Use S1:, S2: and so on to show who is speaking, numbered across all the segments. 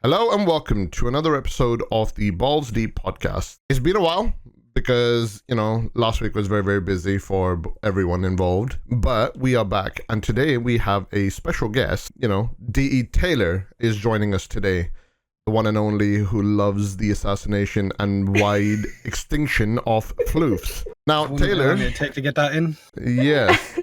S1: Hello and welcome to another episode of the Balls Deep podcast. It's been a while because, last week was very, very busy for everyone involved, but we are back and today we have a special guest. D.E. Taylor is joining us today, the one and only who loves the assassination and wide extinction of floofs. Now, Taylor...
S2: It take to get that in?
S1: Yes.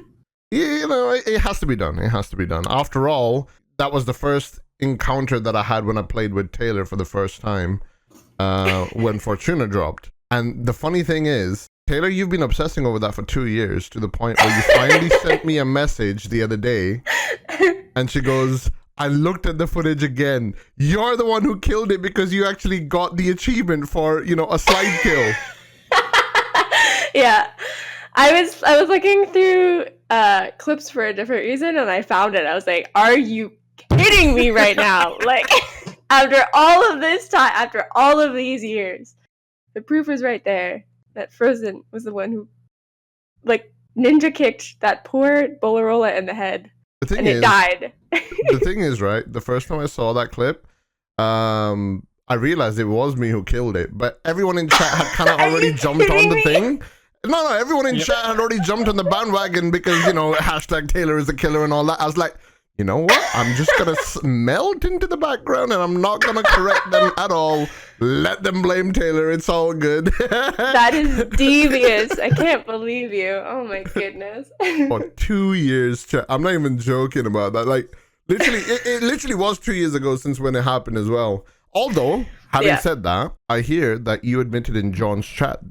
S1: It has to be done. It has to be done. After all, that was the first encounter that I had when I played with Taylor for the first time when Fortuna dropped. And the funny thing is, Taylor, you've been obsessing over that for 2 years to the point where you finally sent me a message the other day and she goes, I looked at the footage again. You're the one who killed it because you actually got the achievement for, a slide kill.
S3: Yeah. I was looking through clips for a different reason and I found it. I was like, are you kidding me right now? Like, after all of this time, after all of these years, the proof is right there that Frozen was the one who, ninja kicked that poor Bolarola in the head, and it died.
S1: The thing is, right, the first time I saw that clip, I realized it was me who killed it, but everyone in chat had kind of already jumped on the thing. No, everyone in chat had already jumped on the bandwagon because, hashtag Taylor is the killer and all that. I was like, you know what? I'm just going to melt into the background and I'm not going to correct them at all. Let them blame Taylor. It's all good.
S3: That is devious. I can't believe you. Oh my goodness.
S1: For 2 years, I'm not even joking about that. Like, literally, it literally was 2 years ago since when it happened as well. Although, having said that, I hear that you admitted in John's chat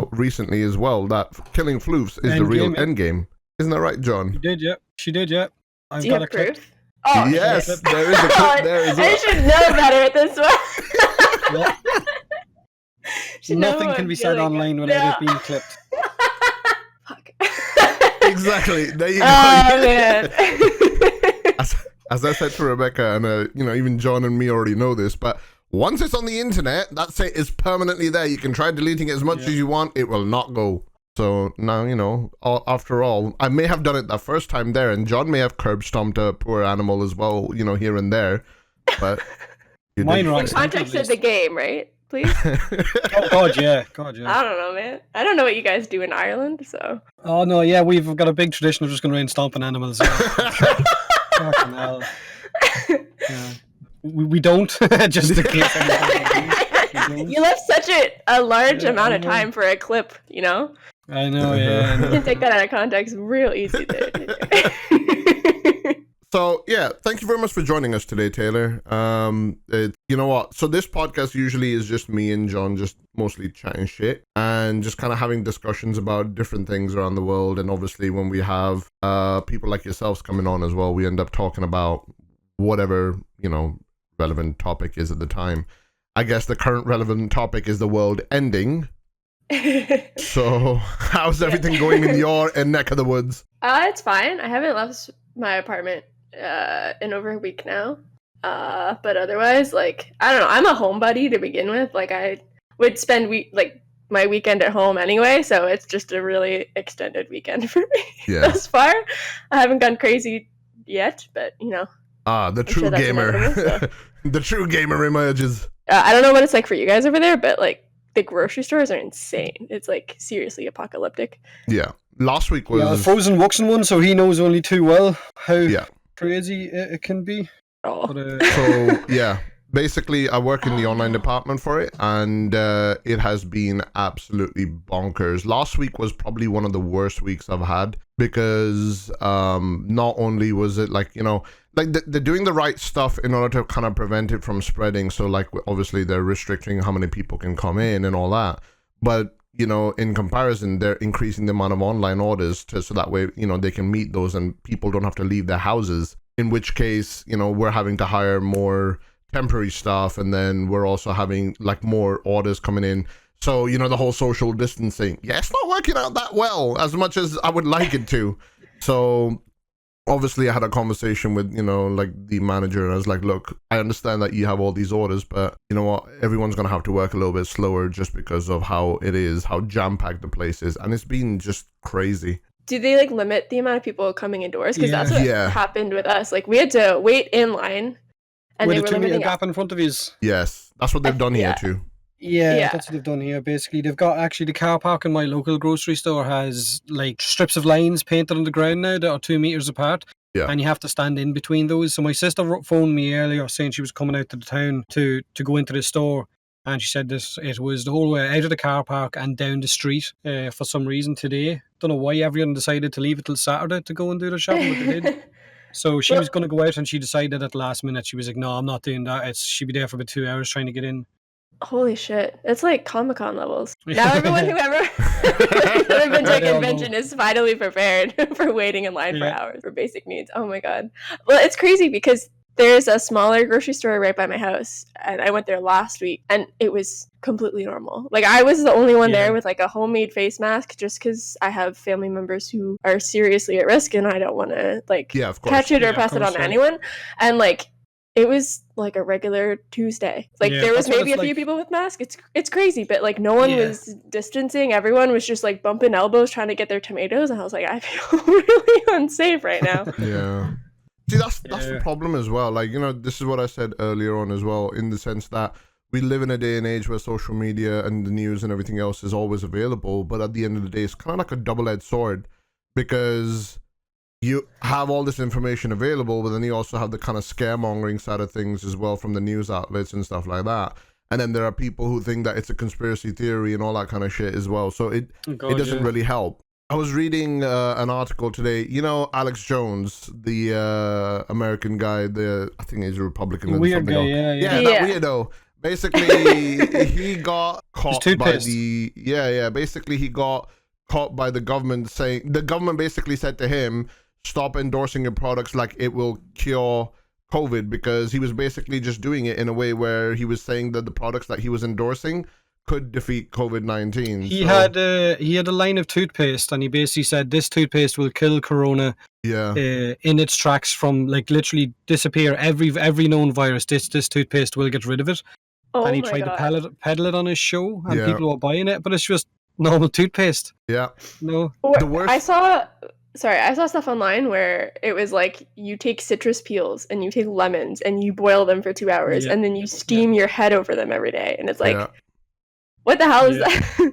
S1: recently as well that killing floofs is the real endgame. Isn't that right, John?
S2: She did, yeah. She did, yeah. I've
S3: Do you
S2: got
S3: have
S2: a clip.
S3: proof? Oh,
S1: yes, there is a clip there as well.
S3: I should know better at this one.
S2: Yeah. Nothing can be said online without it being clipped.
S3: Fuck.
S1: Exactly. There you go.
S3: Oh, man.
S1: As I said to Rebecca, and even John and me already know this, but once it's on the internet, that's it. It's permanently there. You can try deleting it as much as you want. It will not go. So now, after all, I may have done it the first time there, and John may have curb stomped a poor animal as well, here and there. But
S2: Mine
S3: in context of the game, right? Please.
S2: Oh God, yeah.
S3: I don't know, man. I don't know what you guys do in Ireland, so.
S2: Oh no, yeah, we've got a big tradition of just going around stomping animals. Fucking hell. Yeah. We don't, just in case.
S3: You left such a large amount of time for a clip,
S2: I know, yeah.
S3: You can take that out of context real easy there.
S1: So, yeah, thank you very much for joining us today, Taylor. You know what? So this podcast usually is just me and John just mostly chatting shit and just kind of having discussions about different things around the world. And obviously when we have people like yourselves coming on as well, we end up talking about whatever, relevant topic is at the time. I guess the current relevant topic is the world ending. So how's everything going in your neck of the woods?
S3: It's fine. I haven't left my apartment in over a week now. But otherwise, I don't know. I'm a homebody to begin with. I would spend my weekend at home anyway, so it's just a really extended weekend for me thus far. I haven't gone crazy yet, but
S1: the true gamer. So. The true gamer emerges.
S3: I don't know what it's like for you guys over there, but the grocery stores are insane. It's seriously apocalyptic.
S1: Yeah. Last week was
S2: Frozen walks in one, so he knows only too well how crazy it can be.
S3: Oh.
S2: But,
S1: so yeah, basically I work in the online department for it, and it has been absolutely bonkers. Last week was probably one of the worst weeks I've had because not only was it they're doing the right stuff in order to kind of prevent it from spreading. So obviously they're restricting how many people can come in and all that. But, in comparison, they're increasing the amount of online orders so that way, they can meet those and people don't have to leave their houses. In which case, we're having to hire more temporary staff, and then we're also having more orders coming in. So, the whole social distancing. Yeah, it's not working out that well as much as I would like it to. So obviously I had a conversation with, the manager, and I was like, look, I understand that you have all these orders, but you know what? Everyone's going to have to work a little bit slower just because of how it is, how jam-packed the place is. And it's been just crazy.
S3: Do they limit the amount of people coming indoors? Because that's what happened with us. We had to wait in line and
S2: With
S3: they
S2: a
S3: were
S2: 2 meter
S3: limiting
S2: gap in front of his.
S1: Yes, that's what they've done here
S3: yeah.
S1: too.
S2: Yeah, that's what they've done here. Basically, they've got actually the car park in my local grocery store has like strips of lines painted on the ground now that are 2 meters apart.
S1: Yeah.
S2: And you have to stand in between those. So my sister phoned me earlier saying she was coming out to the town to go into the store. And she said it was the whole way out of the car park and down the street for some reason today. Don't know why everyone decided to leave it till Saturday to go and do the shopping, but they did. So she was going to go out and she decided at the last minute, she was like, no, I'm not doing that. She'd be there for about 2 hours trying to get in.
S3: Holy shit. It's like Comic-Con levels. Now everyone who ever been to a convention is finally prepared for waiting in line for hours for basic needs. Oh my god. Well, it's crazy because there's a smaller grocery store right by my house, and I went there last week, and it was completely normal. Like, I was the only one there with, like, a homemade face mask, just because I have family members who are seriously at risk, and I don't want to, like, catch it or pass it on to anyone. And, like, it was like a regular Tuesday. Like, there was maybe a few people with masks. It's crazy, but, like, no one was distancing. Everyone was just, like, bumping elbows trying to get their tomatoes, and I was like, I feel really unsafe right now.
S1: Yeah. See, that's the problem as well. Like, you know, this is what I said earlier on as well, in the sense that we live in a day and age where social media and the news and everything else is always available. But at the end of the day, it's kind of like a double-edged sword, because you have all this information available, but then you also have the kind of scaremongering side of things as well from the news outlets and stuff like that. And then there are people who think that it's a conspiracy theory and all that kind of shit as well. So it doesn't really help. I was reading an article today. You know, Alex Jones, the American guy, I think he's a Republican.
S2: The weird guy,
S1: that weirdo. Basically, he got caught by basically, he got caught by the government saying, the government basically said to him, stop endorsing your products like it will cure COVID, because he was basically just doing it in a way where he was saying that the products that he was endorsing could defeat COVID-19.
S2: He had a line of toothpaste, and he basically said this toothpaste will kill corona in its tracks, from like literally disappear every known virus. This toothpaste will get rid of it. And he tried to peddle it on his show, and people were buying it, but it's just normal toothpaste.
S1: Yeah.
S2: No.
S1: The worst.
S3: I saw stuff online where it was like, you take citrus peels and you take lemons and you boil them for 2 hours and then you steam your head over them every day, and it's like, what the hell is that?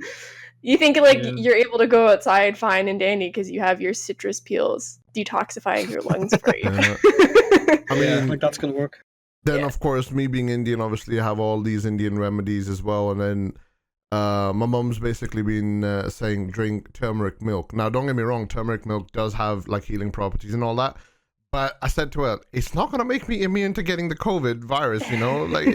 S3: You think like you're able to go outside fine and dandy because you have your citrus peels detoxifying your lungs for you.
S1: I mean,
S2: like that's gonna work.
S1: Then of course, me being Indian, obviously I have all these Indian remedies as well, and then my mum's basically been saying drink turmeric milk. Now, don't get me wrong, turmeric milk does have like healing properties and all that. But I said to her, it's not going to make me immune to getting the COVID virus, you know? Like,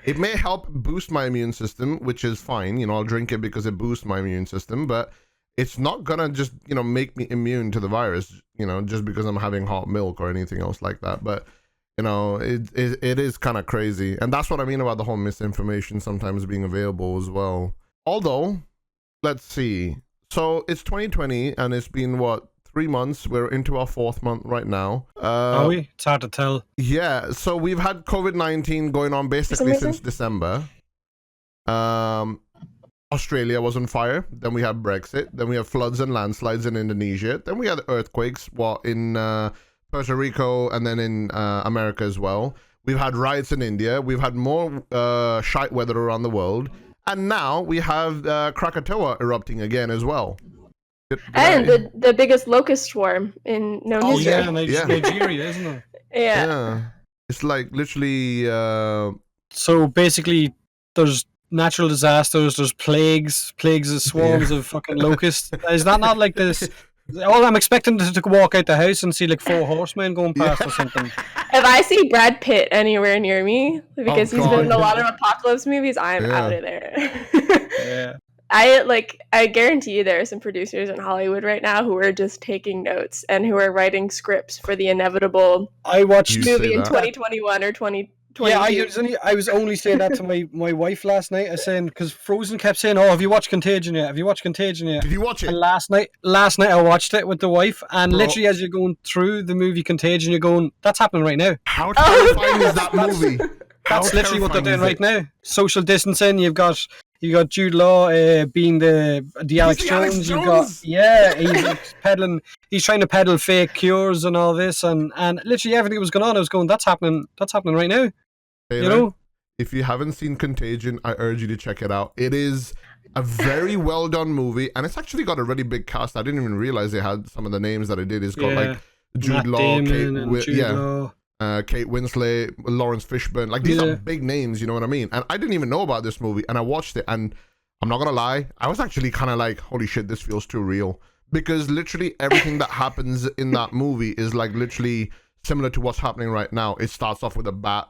S1: it may help boost my immune system, which is fine. You know, I'll drink it because it boosts my immune system. But it's not going to just, you know, make me immune to the virus, you know, just because I'm having hot milk or anything else like that. But, you know, it is kind of crazy. And that's what I mean about the whole misinformation sometimes being available as well. Although, let's see. So it's 2020 and it's been, what, 3 months. We're into our 4th month right now.
S2: Are we? It's hard to tell.
S1: Yeah, so we've had COVID-19 going on basically since December. Australia was on fire. Then we had Brexit. Then we have floods and landslides in Indonesia. Then we had earthquakes in Puerto Rico, and then in America as well. We've had riots in India. We've had more shite weather around the world. And now we have Krakatoa erupting again as well.
S3: And the biggest locust swarm in known history.
S2: Nigeria, isn't it?
S3: Yeah.
S1: It's like literally...
S2: So basically, there's natural disasters, there's plagues of swarms of fucking locusts. Is that not like this? Oh, I'm expecting to walk out the house and see like 4 horsemen going past or something.
S3: If I see Brad Pitt anywhere near me, because he's been in a lot of apocalypse movies, I'm out of there. I guarantee you there are some producers in Hollywood right now who are just taking notes and who are writing scripts for the inevitable movie in 2021 or 2022.
S2: Yeah, I was only saying that to my wife last night. I was saying, because Frozen kept saying, "Oh, have you watched Contagion yet? Have you watched Contagion yet?"
S1: Did you watch it?
S2: And last night I watched it with the wife, and literally as you're going through the movie Contagion, you're going, "That's happening right now."
S1: How terrifying is that movie?
S2: That's literally what they're doing right now. Social distancing. You've got Jude Law being the Alex Jones. You've got he's peddling. He's trying to peddle fake cures and all this, and literally everything that was going on. I was going, that's happening right now.
S1: Taylor,
S2: You know?
S1: if you haven't seen Contagion, I urge you to check it out. It is a very well done movie, and it's actually got a really big cast. I didn't even realize they had some of the names that it did. It's got like Jude
S2: Matt
S1: Law,
S2: Damon and Jude Law.
S1: Kate Winslet, Lawrence Fishburne. Like, these are big names, you know what I mean? And I didn't even know about this movie, and I watched it, and I'm not gonna lie, I was actually kind of like, holy shit, this feels too real. Because literally everything that happens in that movie is like literally similar to what's happening right now. It starts off with a bat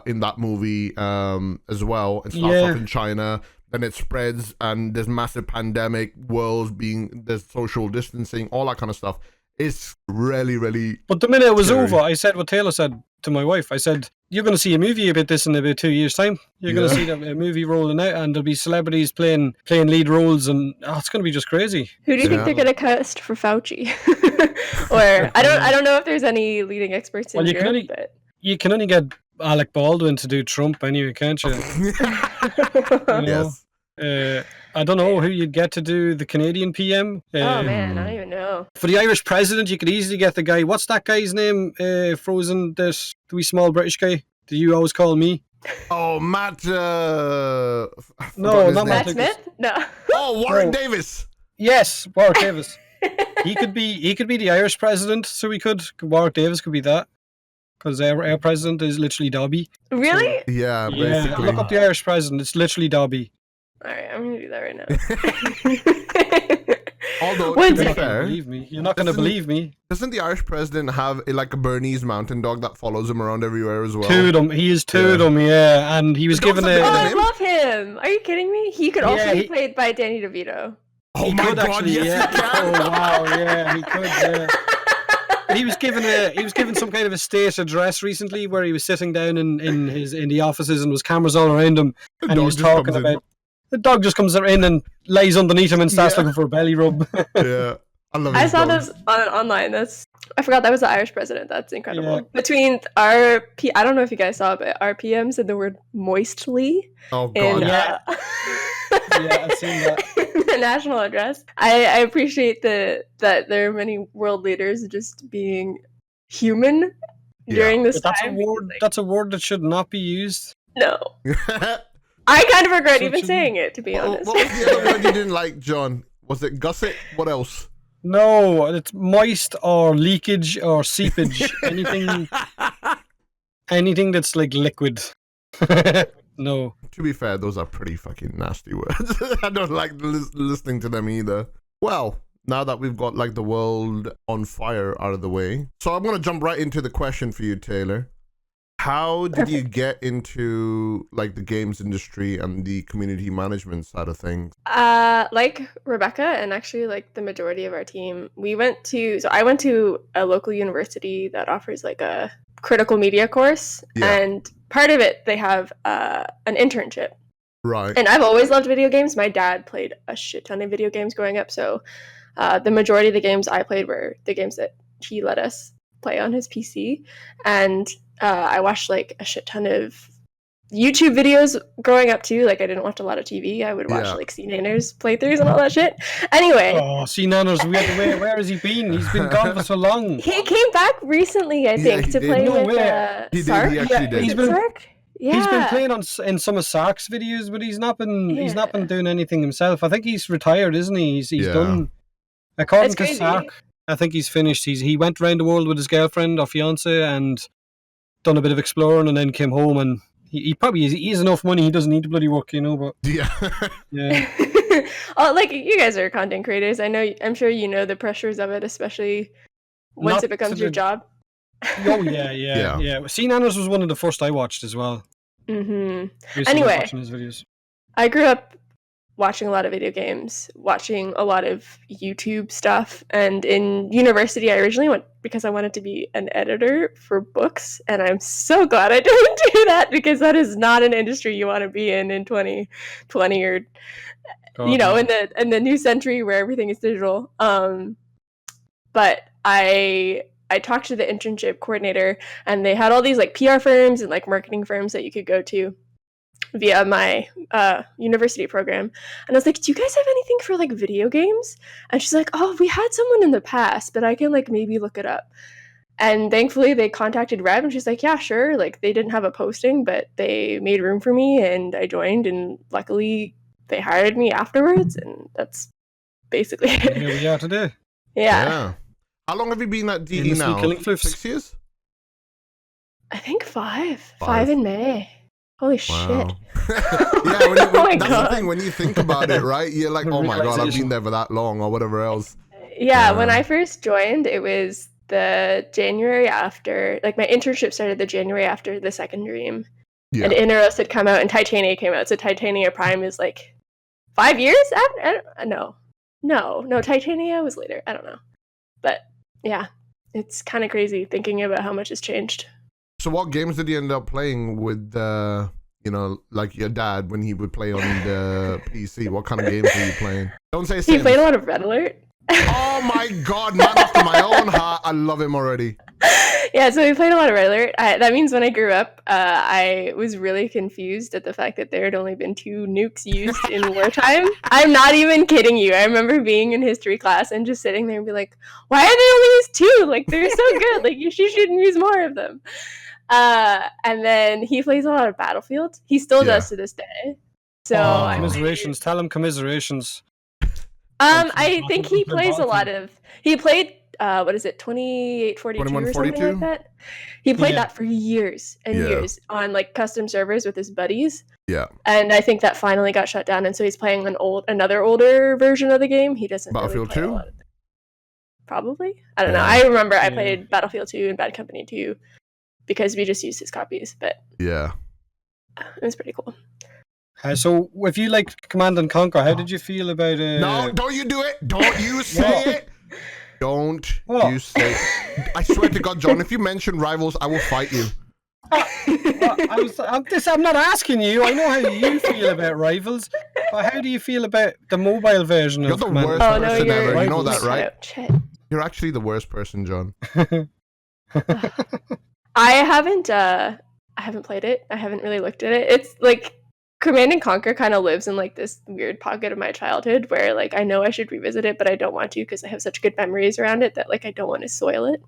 S1: in that movie as well. It starts off in China, then it spreads, and there's massive pandemic, there's social distancing, all that kind of stuff. It's really, really.
S2: But the minute it was
S1: scary.
S2: over, I said what Taylor said to my wife. I said, "You're going to see a movie about this in about 2 years' time. You're going to see a movie rolling out, and there'll be celebrities playing lead roles, and it's going to be just crazy."
S3: Who do you think they're going to cast for Fauci? Or I don't know if there's any leading experts in Europe, but
S2: you can only get Alec Baldwin to do Trump anyway, can't you?
S1: Yes.
S2: I don't know who you'd get to do the Canadian PM.
S3: Oh man, I don't even know.
S2: For the Irish president, you could easily get the guy. What's that guy's name? Frozen, this wee small British guy that you always call me.
S1: Oh, Matt.
S2: No, not
S3: Matt Smith. No.
S1: Oh, Warren Davis.
S2: Yes, Warwick Davis. He could be the Irish president, so Warwick Davis could be that. Because our president is literally Dobby.
S3: Really?
S1: So, yeah, basically.
S2: Look up the Irish president. It's literally Dobby.
S3: Alright, I'm going to do that right now.
S1: Although,
S3: One
S1: to be
S3: second.
S1: fair,
S2: You're not going to believe me.
S1: Doesn't the Irish president have like a Bernese mountain dog that follows him around everywhere as well?
S2: Two of them. He is two of them, yeah. And he was given
S3: Oh, I love him. Are you kidding me? He could also be
S2: he-
S3: played by Danny DeVito.
S1: Oh
S2: He
S1: my
S2: could
S1: god,
S2: actually,
S1: yes, he can.
S2: Oh wow, yeah, he could. Yeah. But he was given some kind of a state address recently where he was sitting down in the offices and was cameras all around him, and he was talking about the dog just comes in and lays underneath him and starts looking for a belly rub.
S1: Yeah, I love.
S3: I saw this online. I forgot that was the Irish president. That's incredible.
S2: Yeah.
S3: Between I don't know if you guys saw, but our PM said the word moistly
S1: Oh
S3: in
S1: god.
S2: Yeah. Yeah, I've seen that.
S3: the national address. I appreciate that there are many world leaders just being human during this
S2: But
S3: time.
S2: that's a word that should not be used.
S3: No. I kind of regret
S2: So
S3: even
S2: should-
S3: saying it, to be honest.
S1: What was the other word you didn't like, John? Was it gusset? What else?
S2: No, it's moist or leakage or seepage. anything that's like liquid. No.
S1: To be fair, those are pretty fucking nasty words. I don't like listening to them either. Well, now that we've got like the world on fire out of the way, so I'm gonna jump right into the question for you, Taylor. How did you get into like the games industry and the community management side of things?
S3: Like Rebecca and actually like the majority of our team, I went to a local university that offers like a critical media course, and part of it they have an internship.
S1: Right.
S3: And I've always loved video games. My dad played a shit ton of video games growing up, so the majority of the games I played were the games that he let us play on his PC, and I watched like a shit ton of YouTube videos growing up too. Like I didn't watch a lot of TV. I would watch like C-Nanners playthroughs and all that shit. Anyway.
S2: Oh, C-Nanners, where has he been? He's been gone for so long.
S3: He came back recently, I think, to play with Sark.
S1: He actually did.
S2: He's been
S3: Sark? Yeah.
S2: He's been playing in some of Sark's videos, but he's not been doing anything himself. I think he's retired, isn't he? He's done. According to Sark, I think he's finished. He went around the world with his girlfriend or fiance and done a bit of exploring, and then came home, and he probably he has enough money. He doesn't need to bloody work, you know. But yeah.
S3: Oh, like you guys are content creators. I'm sure you know the pressures of it, especially once it becomes your job.
S2: Oh yeah. C-Nanners was one of the first I watched as well.
S3: Mm-hmm. Anyway,
S2: watching his videos.
S3: I grew up watching a lot of video games, watching a lot of YouTube stuff, and in university I originally went because I wanted to be an editor for books, and I'm so glad I didn't do that because that is not an industry you want to be in 2020 or in the new century where everything is digital. But I talked to the internship coordinator, and they had all these like PR firms and like marketing firms that you could go to via my university program, and I was like, do you guys have anything for like video games? And she's like, oh, we had someone in the past, but I can like maybe look it up. And thankfully they contacted Reb and she's like, yeah, sure. Like they didn't have a posting, but they made room for me and I joined and luckily they hired me afterwards and that's basically it.
S2: Here we are today.
S3: Yeah.
S1: How long have you been at DE
S2: Famously
S1: now?
S2: killing floofs.
S1: 6 years?
S3: I think 5.
S1: 5.
S3: 5 in May. Holy shit.
S1: Yeah,
S3: Oh my
S1: that's
S3: God.
S1: the thing, when you think about it, right? You're like,
S2: The
S1: oh my God, I've
S2: realization.
S1: been there for that long or whatever else.
S3: Yeah, when
S1: Yeah.
S3: I first joined, it was the January after, like my internship started the January after the second Dream.
S1: Yeah.
S3: And Inneros had come out and Titania came out. So Titania Prime is like 5 years after? No, Titania was later. I don't know. But yeah, it's kind of crazy thinking about how much has changed.
S1: So what games did you end up playing with, like your dad when he would play on the PC? What kind of games were you playing? Don't say
S3: He
S1: Sims.
S3: played a lot of Red Alert.
S1: Oh my God, man after my own heart. I love him already.
S3: Yeah, so we played a lot of Red Alert. That means when I grew up, I was really confused at the fact that there had only been 2 nukes used in wartime. I'm not even kidding you. I remember being in history class and just sitting there and be like, why are they only used 2? Like, they're so good. Like, you shouldn't use more of them. And then he plays a lot of Battlefield. He still does to this day. So
S1: Oh.
S3: I
S2: Commiserations. Tell him commiserations.
S3: I think he plays a lot of. He played what is it, 2842 or something
S1: 2142?
S3: like that. He played
S2: Yeah.
S3: that for years and
S1: Yeah.
S3: years on like custom servers with his buddies.
S1: Yeah.
S3: And I think that finally got shut down, and so he's playing another older version of the game. He doesn't
S1: Battlefield
S3: really play
S1: 2?
S3: a lot of Probably. I don't know.
S1: Yeah.
S3: I remember I
S2: Yeah.
S3: played Battlefield 2 and Bad Company 2 because we just used his copies, but
S1: Yeah.
S3: it was pretty cool.
S2: So, if you liked Command and Conquer, how did you feel about
S1: No, don't you do it. Don't you say
S2: What?
S1: it. Don't
S2: What?
S1: you say it. I swear to God, John, if you mention Rivals, I will fight you.
S2: I'm not asking you. I know how you feel about Rivals, but how do you feel about the mobile version
S1: You're
S2: of
S1: the
S2: Command
S1: worst
S2: and
S3: Oh no,
S1: person
S3: you're
S1: ever. You know
S2: Rivals.
S1: that, right?
S3: Shit.
S1: You're actually the worst person, John.
S3: I haven't played it. I haven't really looked at it. It's like Command and Conquer kind of lives in like this weird pocket of my childhood where like I know I should revisit it, but I don't want to because I have such good memories around it that like I don't want to soil it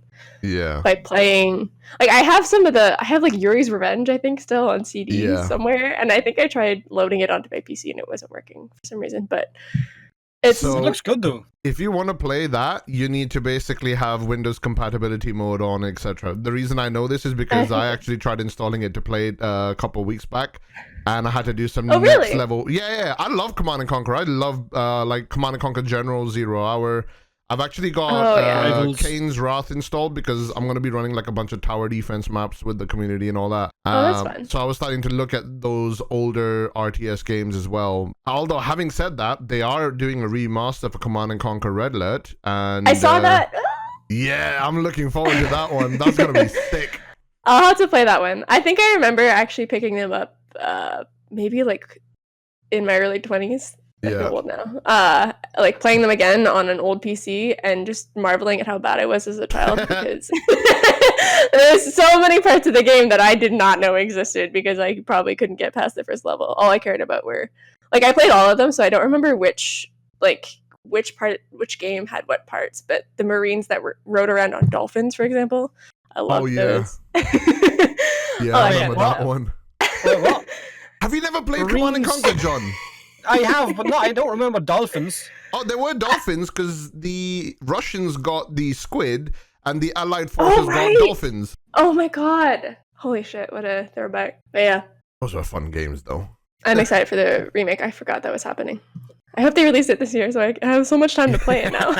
S1: Yeah.
S3: by playing. Like I have like Yuri's Revenge I think still on CD
S1: Yeah.
S3: somewhere, and I think I tried loading it onto my PC and it wasn't working for some reason. But it's
S1: So-
S2: It looks good though.
S1: If you want to play that, you need to basically have Windows compatibility mode on, etc. The reason I know this is because I actually tried installing it to play it a couple of weeks back, and I had to do some
S3: Oh,
S1: next
S3: really?
S1: level. Yeah. I love Command and Conquer. I love like Command and Conquer General 0 Hour. I've actually got
S3: Oh, yeah.
S2: Rivals.
S1: Kane's Wrath installed because I'm going to be running like a bunch of tower defense maps with the community and all that.
S3: Oh, that's fun.
S1: So I was starting to look at those older RTS games as well. Although having said that, they are doing a remaster for Command and Conquer Red Alert, and
S3: I saw that.
S1: Yeah, I'm looking forward to that one. That's gonna be sick.
S3: I'll have to play that one. I think I remember actually picking them up maybe like in my early 20s. I feel
S1: Yeah.
S3: old now. Like playing them again on an old PC and just marveling at how bad I was as a child because there's so many parts of the game that I did not know existed because I probably couldn't get past the first level. All I cared about were like I played all of them, so I don't remember which game had what parts, but the Marines that rode around on dolphins, for example, I loved
S1: yeah.
S3: those.
S1: Yeah,
S3: Oh,
S1: I
S3: yeah.
S1: remember that one.
S2: Wait, what?
S1: Have you never played Command and
S2: Marines.
S1: Conquer, John?
S2: I have, but no, I don't remember dolphins.
S1: Oh, there were dolphins because the Russians got the squid and the Allied forces
S3: right.
S1: got dolphins.
S3: Oh my god! Holy shit! What a throwback. But yeah,
S1: Those were fun games, though.
S3: I'm excited for the remake. I forgot that was happening. I hope they release it this year, so I have so much time to play it now.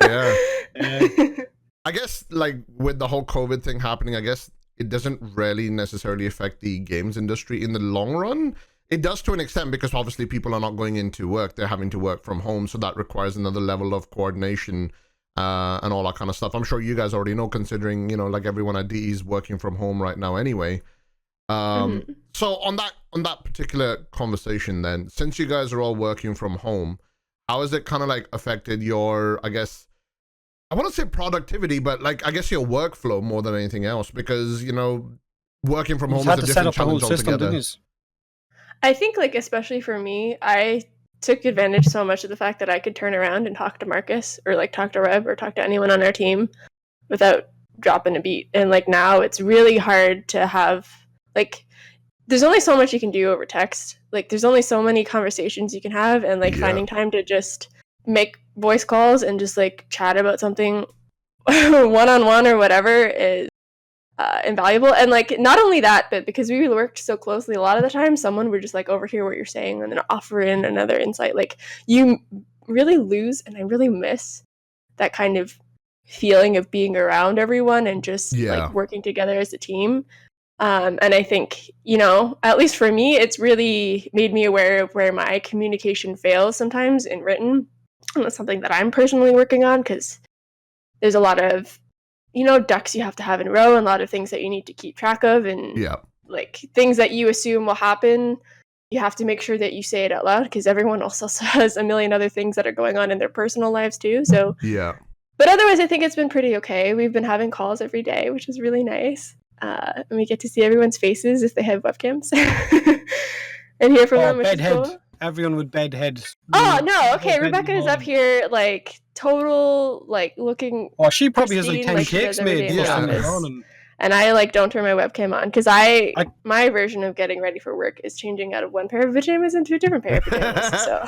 S1: Yeah. I guess, like, with the whole COVID thing happening, I guess it doesn't really necessarily affect the games industry in the long run. It does to an extent because obviously people are not going into work. They're having to work from home. So that requires another level of coordination and all that kind of stuff. I'm sure you guys already know, considering, you know, like everyone at DE is working from home right now anyway. So on that particular conversation then, since you guys are all working from home, how has it kind of like affected your, I guess, I want to say productivity, but like I guess your workflow more than anything else, because, you know, working from
S2: You
S1: home
S2: had
S1: is a
S2: to set
S1: different
S2: up the whole
S1: challenge
S2: system,
S1: altogether.
S2: didn't you?
S3: I think, like, especially for me, I took advantage so much of the fact that I could turn around and talk to Marcus or like talk to Reb or talk to anyone on our team without dropping a beat. And like now it's really hard to have like there's only so much you can do over text. Like there's only so many conversations you can have, and like finding time to just make voice calls and just like chat about something one-on-one or whatever is invaluable. And like not only that, but because we worked so closely, a lot of the time someone would just like overhear what you're saying and then offer in another insight. Like you really lose, and I really miss that kind of feeling of being around everyone and just like working together as a team. And I think, you know, at least for me, it's really made me aware of where my communication fails sometimes in written. And that's something that I'm personally working on, because there's a lot of, you know, ducks you have to have in a row, and a lot of things that you need to keep track of, and like things that you assume will happen. You have to make sure that you say it out loud, because everyone also has a million other things that are going on in their personal lives too. So but otherwise, I think it's been pretty okay. We've been having calls every day, which is really nice. And we get to see everyone's faces if they have webcams and hear from them, which is cool.
S2: Everyone with bedhead.
S3: Oh, no. Okay, Rebecca is up here, like, total, like, looking...
S2: Oh, she probably has, like, 10 cakes made.
S3: And I, like, don't turn my webcam on, because my version of getting ready for work is changing out of one pair of pajamas into a different pair of pajamas, so...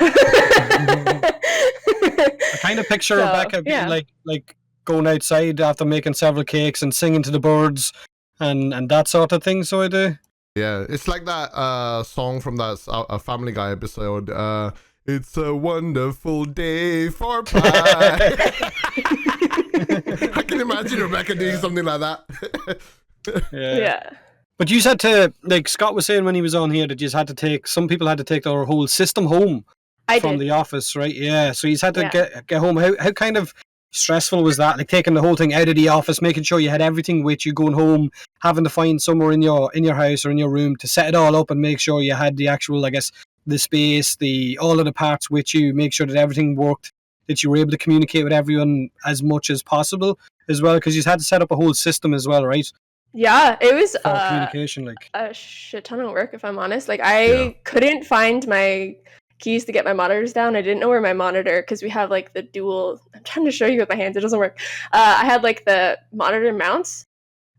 S2: I kind of picture Rebecca being, like, going outside after making several cakes and singing to the birds and that sort of thing, so I do.
S1: Yeah, it's like that song from that Family Guy episode. It's a wonderful day for pie. I can imagine Rebecca doing something like that.
S3: Yeah.
S2: But you had to, like Scott was saying when he was on here, that you had to take, some people had to take their whole system home from the office, right? Yeah, so you had to get home. How kind of stressful was that? Like taking the whole thing out of the office, making sure you had everything with you going home, having to find somewhere in your house or in your room to set it all up and make sure you had the actual, I guess, the space, all of the parts with you, make sure that everything worked, that you were able to communicate with everyone as much as possible as well, because you had to set up a whole system as well, right?
S3: Yeah, it was
S2: communication, like
S3: a shit ton of work, if I'm honest. Like I couldn't find my keys to get my monitors down. I didn't know where my monitor, because we have like the dual, I'm trying to show you with my hands, it doesn't work. I had like the monitor mounts,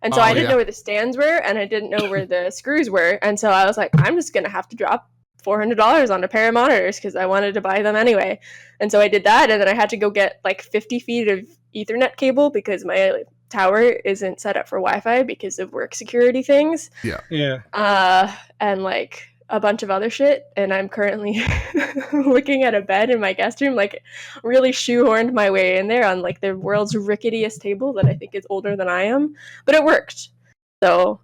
S3: and so I didn't know where the stands were, and I didn't know where the screws were, and so I was like, I'm just gonna have to drop $400 on a pair of monitors because I wanted to buy them anyway. And so I did that, and then I had to go get like 50 feet of Ethernet cable because my tower isn't set up for Wi-Fi because of work security things. And like a bunch of other shit, and I'm currently looking at a bed in my guest room, like really shoehorned my way in there on like the world's ricketiest table that I think is older than I am, but it worked. So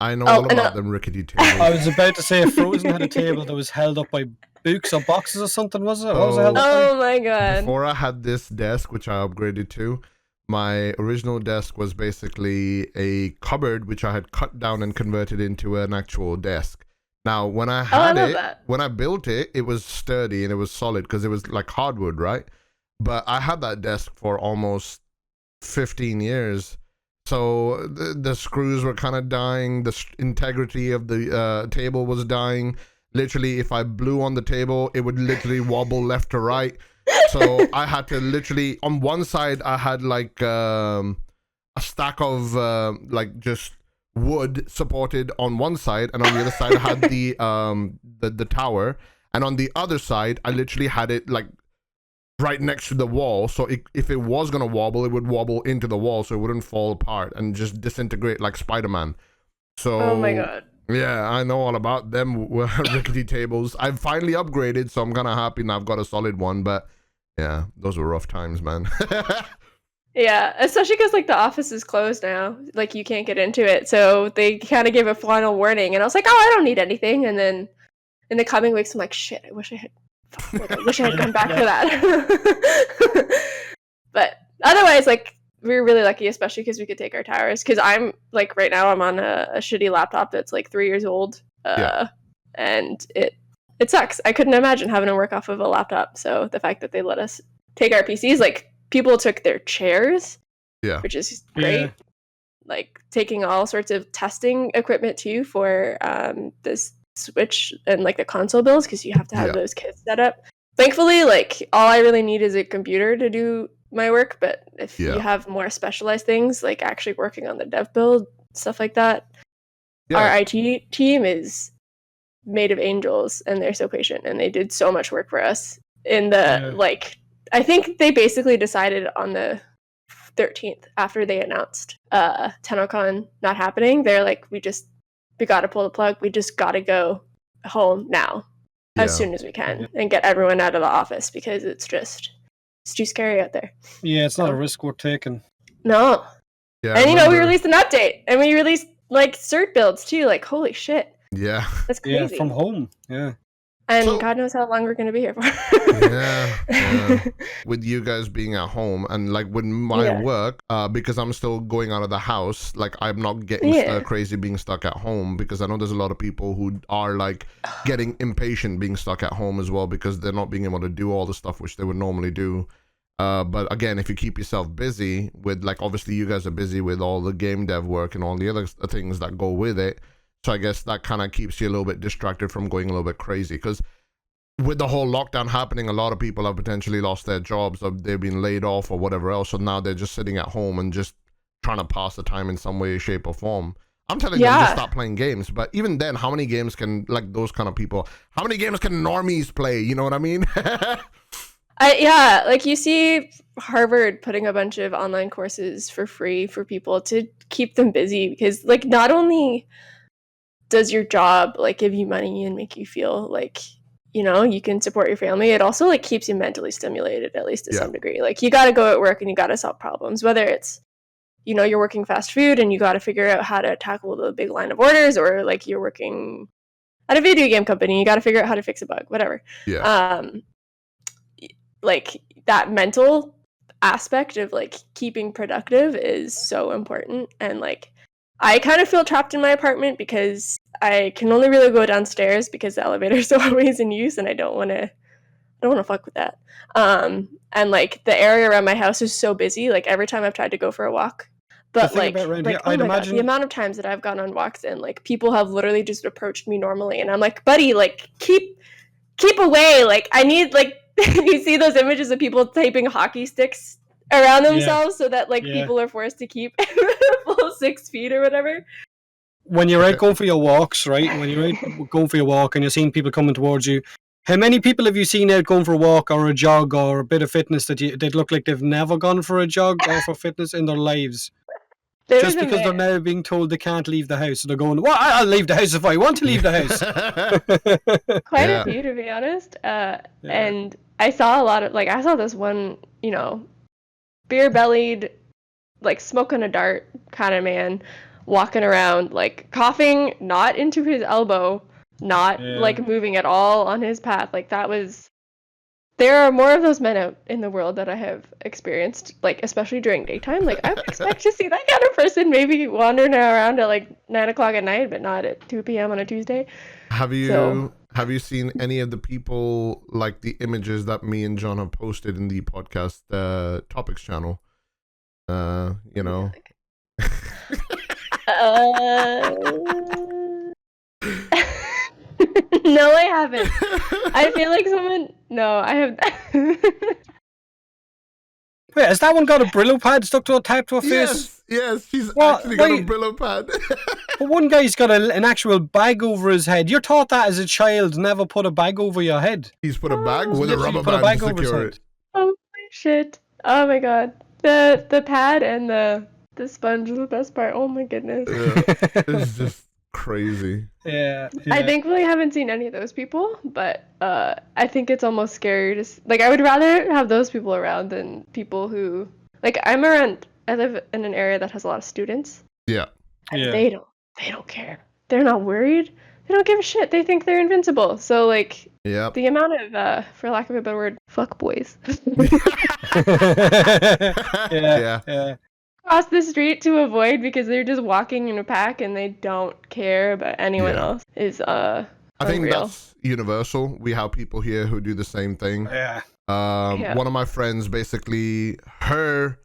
S1: I know all about them rickety tables.
S2: I was about to say, if Frozen had a table that was held up by books or boxes or something, was it? What was it held up by?
S3: Oh my god.
S1: Before I had this desk, which I upgraded to, my original desk was basically a cupboard which I had cut down and converted into an actual desk. Now, when I had when I built it, it was sturdy and it was solid because it was like hardwood, right? But I had that desk for almost 15 years. So the screws were kind of dying. The integrity of the table was dying. Literally, if I blew on the table, it would literally wobble left to right. So I had to literally, on one side, I had like a stack of like just wood supported on one side, and on the other side I had the tower, and on the other side I literally had it like right next to the wall, so if it was gonna wobble, it would wobble into the wall so it wouldn't fall apart and just disintegrate like Spider-Man. So
S3: oh my god,
S1: yeah, I know all about them rickety tables. I've finally upgraded, so I'm kind of happy now I've got a solid one, but yeah, those were rough times, man.
S3: Yeah, especially because like the office is closed now, like you can't get into it, so they kind of gave a final warning, and I was like, oh, I don't need anything. And then in the coming weeks I'm like, shit, I wish I had gone back for that. But otherwise, like, we were really lucky, especially because we could take our towers, because I'm like right now I'm on a shitty laptop that's like 3 years old, and it sucks. I couldn't imagine having to work off of a laptop, so the fact that they let us take our PCs, like people took their chairs, which is great. Like taking all sorts of testing equipment too for this Switch and like the console builds, because you have to have those kits set up. Thankfully, like all I really need is a computer to do my work, but if
S1: Yeah.
S3: you have more specialized things, like actually working on the dev build, stuff like that,
S1: Yeah.
S3: our IT team is made of angels, and they're so patient, and they did so much work for us in the like. I think they basically decided on the 13th after they announced TennoCon not happening. They're like, we got to pull the plug. We just got to go home now as soon as we can and get everyone out of the office because it's too scary out there.
S2: Yeah, it's not a risk worth taking.
S3: No.
S1: Yeah,
S3: and we released an update, and we released like cert builds too. Like, holy shit.
S1: Yeah.
S3: That's crazy.
S2: Yeah, from home. Yeah.
S3: And God knows how long we're going to be here for.
S1: yeah. With you guys being at home and like with my work, because I'm still going out of the house, like I'm not getting crazy being stuck at home, because I know there's a lot of people who are like getting impatient being stuck at home as well because they're not being able to do all the stuff which they would normally do. But again, if you keep yourself busy with, like, obviously you guys are busy with all the game dev work and all the other things that go with it. So I guess that kind of keeps you a little bit distracted from going a little bit crazy, because with the whole lockdown happening, a lot of people have potentially lost their jobs, or they've been laid off or whatever else. So now they're just sitting at home and just trying to pass the time in some way, shape or form. I'm telling them just stop playing games. But even then, how many games can, like, those kind of people, how many games can normies play? You know what I mean?
S3: Yeah, like you see Harvard putting a bunch of online courses for free for people to keep them busy, because like not only does your job like give you money and make you feel like, you know, you can support your family, it also like keeps you mentally stimulated, at least to some degree. Like you got to go at work and you got to solve problems, whether it's, you know, you're working fast food and you got to figure out how to tackle the big line of orders, or like you're working at a video game company, you got to figure out how to fix a bug, whatever. Like that mental aspect of like keeping productive is so important. And like I kind of feel trapped in my apartment because I can only really go downstairs because the elevators are always in use, and I don't want to fuck with that. And like the area around my house is so busy, like every time I've tried to go for a walk, but like I'd imagine the amount of times that I've gone on walks and like people have literally just approached me normally, and I'm like, buddy, like keep away, like I need, like you see those images of people taping hockey sticks around themselves so that like people are forced to keep full 6 feet or whatever.
S2: When you're out going for your walks, right? When you're out going for your walk and you're seeing people coming towards you, how many people have you seen out going for a walk or a jog or a bit of fitness that they look like they've never gone for a jog or for fitness in their lives? Just because they're now being told they can't leave the house, so they're going, well, I'll leave the house if I want to leave the house.
S3: Quite a few, to be honest. And I saw a lot of, like, I saw this one, you know, beer-bellied, like, smoking a dart kind of man walking around, like, coughing not into his elbow, not, like, moving at all on his path. Like, that was... There are more of those men out in the world that I have experienced, like, especially during daytime. Like, I would expect to see that kind of person maybe wandering around at, like, 9 o'clock at night, but not at 2 p.m. on a Tuesday.
S1: Have you seen any of the people, like, the images that me and John have posted in the podcast topics channel? You know?
S3: No, I haven't. I feel like someone... No, I have...
S2: Wait, has that one got a Brillo pad stuck to a tape to her face?
S1: Yes, she's actually got a Brillo pad.
S2: But one guy's got an actual bag over his head. You're taught that as a child, never put a bag over your head.
S1: He's put a bag with a rubber band to secure it.
S3: Holy shit. Oh my god. The pad and the sponge is the best part. Oh my goodness.
S1: It's just crazy.
S2: Yeah.
S3: I thankfully haven't seen any of those people, but I think it's almost scary to like. I would rather have those people around than people who, like, I live in an area that has a lot of students.
S1: Yeah.
S3: And they don't care. They're not worried. They don't give a shit. They think they're invincible. So like, the amount of for lack of a better word, fuck boys.
S2: Yeah.
S3: Cross the street to avoid because they're just walking in a pack and they don't care about anyone else is
S1: I think that's universal. We have people here who do the same thing. One of my friends, basically her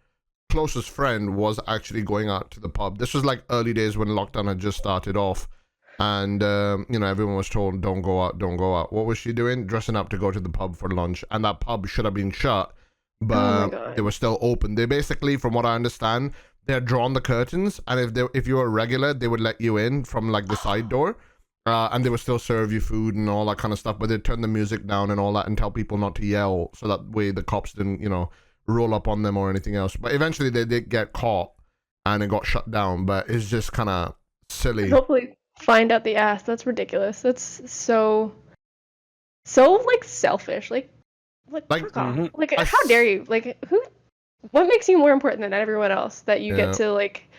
S1: closest friend was actually going out to the pub. This was like early days when lockdown had just started off, and you know, everyone was told don't go out. What was she doing? Dressing up to go to the pub for lunch, and that pub should have been shut, but
S3: God.
S1: they were still open. They basically, from what I understand, they had drawn the curtains, and if you were a regular, they would let you in from like the side door, and they would still serve you food and all that kind of stuff. But they'd turn the music down and all that, and tell people not to yell, so that way the cops didn't, roll up on them or anything else. But eventually they did get caught, and it got shut down. But it's just kind of silly.
S3: Hopefully find out the ass. That's ridiculous. That's so like selfish. Like fuck off.
S2: Mhm.
S3: Like how dare you? Like what makes you more important than everyone else that you get to like,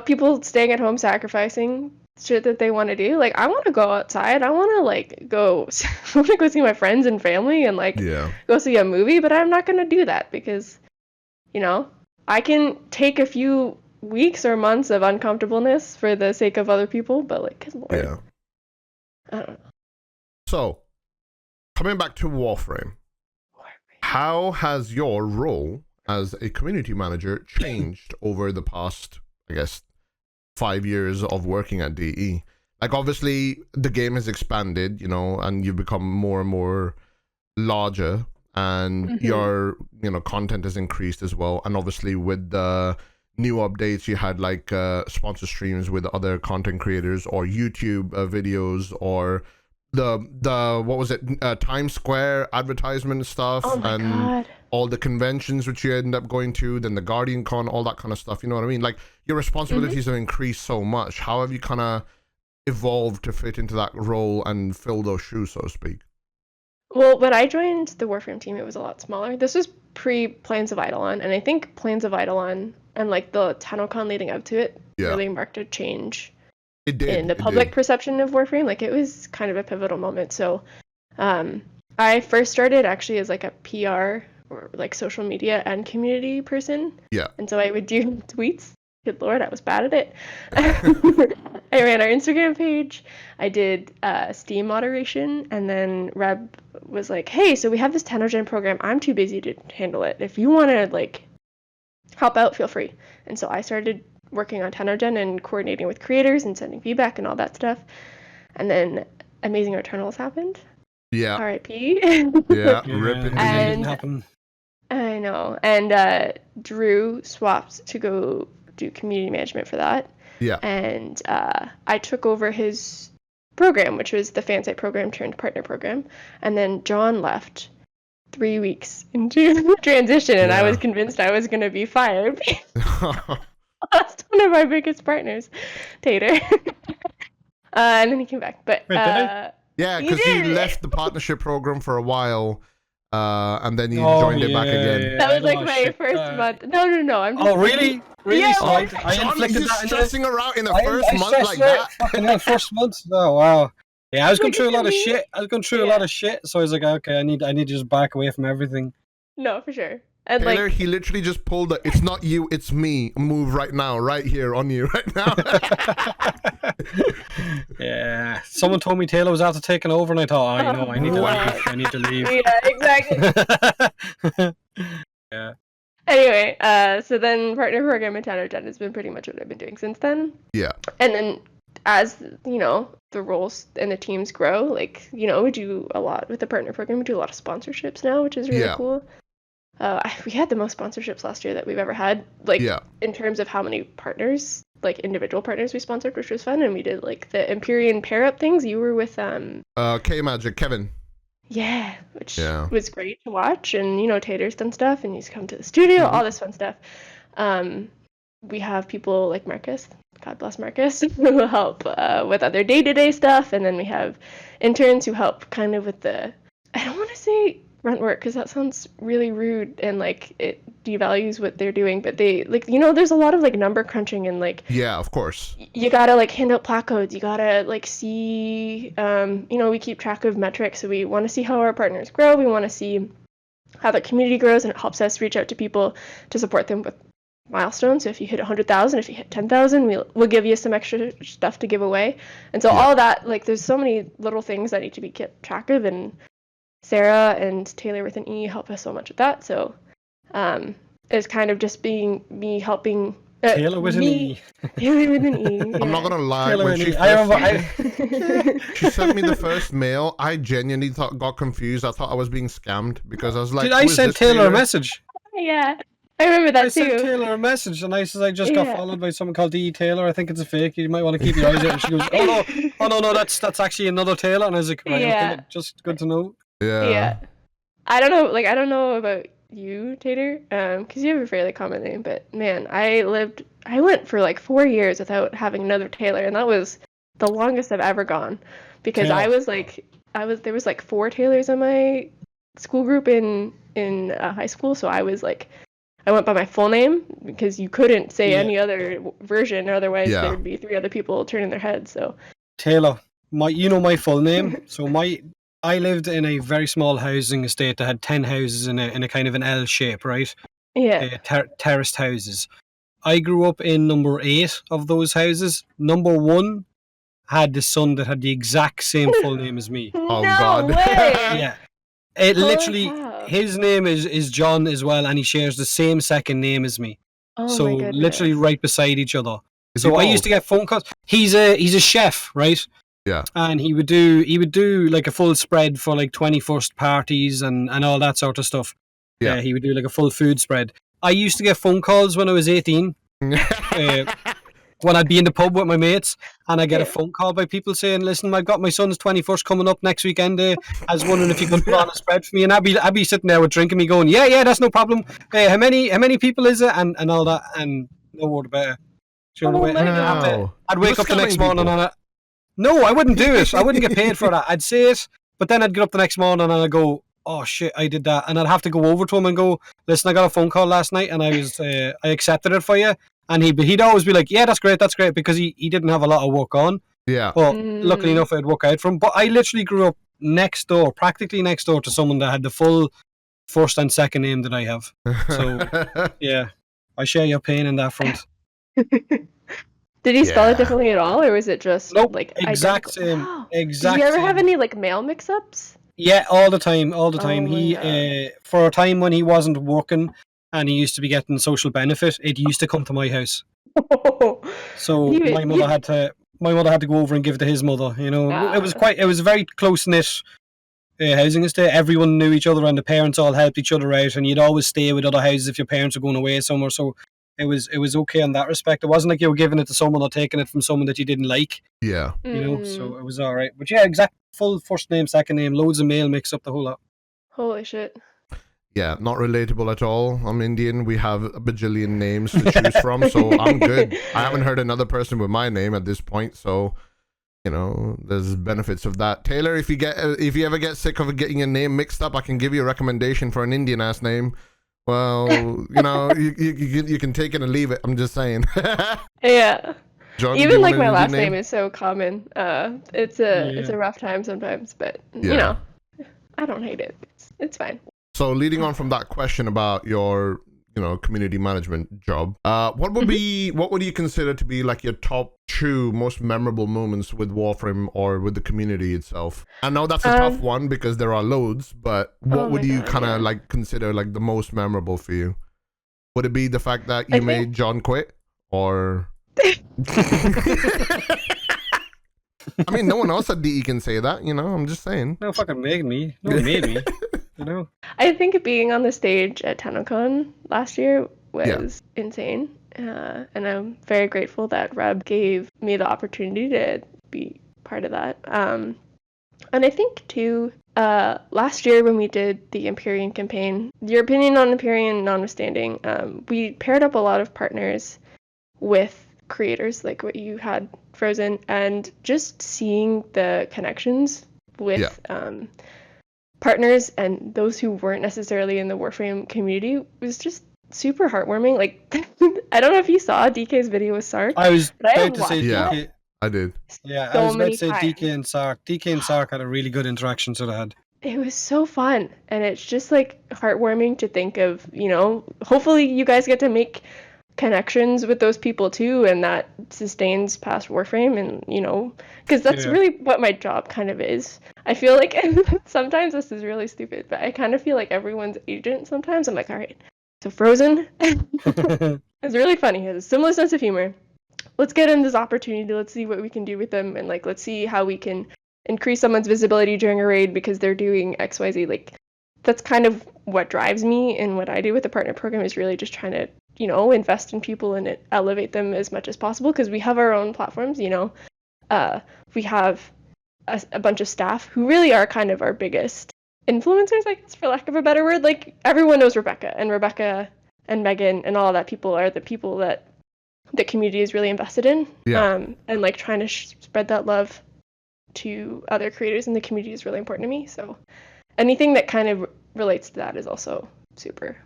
S3: people staying at home sacrificing shit that they want to do. Like I want to go outside. I want to like go I want to go see my friends and family and like go see a movie, but I'm not going to do that because I can take a few weeks or months of uncomfortableness for the sake of other people, but like good lord.
S1: Yeah.
S3: I don't know.
S1: So, coming back to Warframe, how has your role as a community manager changed over the past, I guess, 5 years of working at DE? Like, obviously, the game has expanded, and you've become more and more larger, and your, content has increased as well. And obviously, with the new updates, you had like sponsor streams with other content creators, or YouTube videos, or the what was it, Times Square advertisement stuff, and
S3: God.
S1: all the conventions which you end up going to, then the Guardian Con, all that kind of stuff. You know what I mean? Like your responsibilities have increased so much. How have you kind of evolved to fit into that role and fill those shoes, so to speak?
S3: Well, when I joined the Warframe team, it was a lot smaller. This was pre-Plains of Eidolon, and I think Plains of Eidolon and like the TennoCon leading up to it really marked a change in the public perception of Warframe. Like it was kind of a pivotal moment. So I first started actually as like a PR or like social media and community person.
S1: Yeah.
S3: And so I would do tweets. Good lord, I was bad at it. I ran our Instagram page. I did Steam moderation, and then Reb was like, "Hey, so we have this TennoGen program. I'm too busy to handle it. If you want to like help out, feel free." And so I started working on TennoGen and coordinating with creators and sending feedback and all that stuff. And then Amazing Returnals happened.
S1: Yeah.
S3: R.I.P.
S1: Yeah. Rip it.
S3: And I know. And Drew swapped to go do community management for that.
S1: Yeah.
S3: And I took over his program, which was the Fansite program turned partner program. And then John left 3 weeks into transition, and I was convinced I was going to be fired. That's one of our biggest partners, Tater. And then he came back. But
S1: yeah, because you left the partnership program for a while, and then you joined it back again.
S3: Yeah, that was like my first month. No. I'm just
S2: really? Really?
S3: Yeah,
S2: so I inflicted
S1: you
S2: that
S1: stressing around in the first month like that?
S2: Fucking the first month? Oh, wow. Yeah, I was going through a lot of shit. So I was like, okay, I need to just back away from everything.
S3: No, for sure. And
S1: Taylor, he literally just pulled the "it's not you, it's me" move right now, right here on you, right now.
S2: Yeah, someone told me Taylor was after taking over, and I thought, I need to leave. I need to leave.
S3: Yeah, exactly.
S2: Yeah.
S3: Anyway, so then partner program at TennoGen has been pretty much what I've been doing since then.
S1: Yeah.
S3: And then as, the roles and the teams grow, like, we do a lot with the partner program. We do a lot of sponsorships now, which is really cool. We had the most sponsorships last year that we've ever had, like, in terms of how many partners, like, individual partners we sponsored, which was fun. And we did, like, the Empyrean pair-up things. You were with,
S1: K-Magic, Kevin.
S3: Yeah, which was great to watch. And, Tater's done stuff, and he's come to the studio, all this fun stuff. We have people like Marcus, God bless Marcus, who help with other day-to-day stuff. And then we have interns who help kind of with the, I don't want to say grunt work, because that sounds really rude and like it devalues what they're doing, but they like, there's a lot of like number crunching and like,
S1: yeah, of course,
S3: you gotta like hand out placards, you gotta like see, we keep track of metrics, so we want to see how our partners grow, we want to see how the community grows, and it helps us reach out to people to support them with milestones. So if you hit 100,000, if you hit 10,000, we'll give you some extra stuff to give away. And so all that, like, there's so many little things that need to be kept track of, and Sarah and Taylor with an E help us so much with that. So it's kind of just being me helping
S2: Taylor with an E.
S3: Taylor with an E.
S1: I'm not gonna lie.
S2: Taylor
S1: When
S2: with an
S1: she
S2: E. I
S1: first
S2: remember.
S1: she sent me the first mail, I genuinely got confused. I thought I was being scammed because I was like,
S2: Did I
S1: "Who is
S2: send
S1: this
S2: Taylor a message?
S3: Yeah, I remember that
S2: I sent
S3: too.
S2: Taylor a message, and I said I just got
S3: Yeah.
S2: followed by someone called D. Taylor. I think it's a fake. You might want to keep your eyes out. And she goes, "Oh no, that's actually another Taylor." And I was like, "Right,
S3: Yeah.
S2: okay, just good to know."
S3: Yeah. I don't know. Like, I don't know about you, Tater, because you have a fairly common name. But man, I went for like 4 years without having another Taylor, and that was the longest I've ever gone. Because
S2: Taylor.
S3: there was like 4 Taylors in my school group in high school, so I went by my full name because you couldn't say
S2: Yeah.
S3: any other version, otherwise
S1: Yeah.
S3: there'd be 3 other people turning their heads. So
S2: Taylor, my full name. So I lived in a very small housing estate that had 10 houses in a kind of an L shape, right?
S3: yeah.
S2: Terraced houses. I grew up in number 8 of those houses. Number 1 had the son that had the exact same full name as me.
S1: Oh,
S3: no
S1: God.
S3: way.
S2: Yeah. It
S3: Holy
S2: literally,
S3: cow.
S2: his name is John as well, and he shares the same second name as me.
S3: Oh
S2: So
S3: my goodness.
S2: literally right beside each other.
S1: Is
S2: So
S1: he
S2: I used to
S1: bald?
S2: get phone calls. He's a chef, right?
S1: Yeah.
S2: And he would do like a full spread for like 21st parties and all that sort of stuff.
S1: Yeah.
S2: He would do like a full food spread. I used to get phone calls when I was 18. When I'd be in the pub with my mates and I get a phone call by people saying, "Listen, I've got my son's 21st coming up next weekend. I was wondering if you could put on a spread for me." And I'd be sitting there with drinking me going, "Yeah, that's no problem. How many people is it?" And all that, and no word about it. Do you know
S3: Oh
S2: what I
S3: my
S2: mean?
S1: Wow.
S2: I'd
S1: You
S2: wake
S1: were
S2: up the next
S1: scamming
S2: morning
S1: people.
S2: and no, I wouldn't do it. I wouldn't get paid for that. I'd say it, but then I'd get up the next morning and I'd go, "Oh shit, I did that," and I'd have to go over to him and go, "Listen, I got a phone call last night and I accepted it for you." And he'd always be like, "Yeah, that's great," because he didn't have a lot of work on.
S1: Yeah.
S2: But luckily enough, it'd work out for him. But I literally grew up practically next door to someone that had the full first and second name that I have. So yeah, I share your pain in that front.
S3: Did he spell
S1: Yeah.
S3: it differently at all, or was it just
S2: Nope,
S3: like
S2: exact
S3: identical?
S2: same.
S3: Wow.
S2: Exact
S3: Did you ever
S2: same.
S3: have any like mail mix-ups?
S2: Yeah, all the time.
S3: Oh my
S2: He
S3: God.
S2: for a time when he wasn't working and he used to be getting social benefit, it used to come to my house. So
S3: You-
S2: my mother had to go over and give it to his mother. You know, it was a very close knit housing estate. Everyone knew each other, and the parents all helped each other out. And you'd always stay with other houses if your parents were going away somewhere. So it was okay in that respect. It wasn't like you were giving it to someone or taking it from someone that you didn't like.
S1: Yeah.
S2: You know, so it was all right. But yeah, exact full first name, second name, loads of mail mix up the whole lot.
S3: Holy shit.
S1: Yeah, not relatable at all. I'm Indian. We have a bajillion names to choose from, so I'm good. I haven't heard another person with my name at this point, so you know, there's benefits of that. Taylor, if you ever get sick of getting your name mixed up, I can give you a recommendation for an Indian ass name. Well, you know, you can take it and leave it. I'm just saying.
S3: Yeah.
S1: John, do you
S3: Even
S1: want
S3: like
S1: an
S3: my
S1: Indian
S3: last
S1: name?
S3: name is so common. It's a rough time sometimes, but you
S1: Yeah.
S3: know, I don't hate it. It's fine.
S1: So leading on from that question about your, you know, community management job, what would you consider to be like your top 2 most memorable moments with Warframe or with the community itself? I know that's a tough one because there are loads, but what would you kind of like consider like the most memorable for you? Would it be the fact that you made John quit, or? I mean, no one else at DE can say that, you know. I'm just saying.
S2: No fucking made me. No one made me. You know.
S3: I think being on the stage at TennoCon last year was insane. And I'm very grateful that Reb gave me the opportunity to be part of that. And I think, too, last year when we did the Empyrean campaign, your opinion on Empyrean notwithstanding, we paired up a lot of partners with creators like what you had, Frozen, and just seeing the connections with partners and those who weren't necessarily in the Warframe community was just super heartwarming. Like, I don't know if you saw DK's video with Sark.
S2: I was
S3: but I
S2: about to say
S1: Yeah.
S2: DK.
S1: I did.
S2: Yeah,
S3: so
S2: I was about
S3: many
S2: to say
S3: times.
S2: DK and Sark. DK and Sark had a really good interaction, so they had.
S3: It was so fun, and it's just like heartwarming to think of, you know, hopefully you guys get to make connections with those people too, and that sustains past Warframe, and you know, because that's really what my job kind of is. I feel like sometimes this is really stupid, but I kind of feel like everyone's agent sometimes. I'm like, all right, So Frozen is really funny. He has a similar sense of humor. Let's get him this opportunity. Let's see what we can do with them, and like let's see how we can increase someone's visibility during a raid because they're doing XYZ. Like that's kind of what drives me and what I do with the partner program is really just trying to, invest in people and elevate them as much as possible because we have our own platforms, we have a bunch of staff who really are kind of our biggest influencers, I guess, for lack of a better word. Like everyone knows Rebecca and Megan and all of that people are the people that the community is really invested in. And like trying to spread that love to other creators in the community is really important to me. So anything that kind of relates to that is also super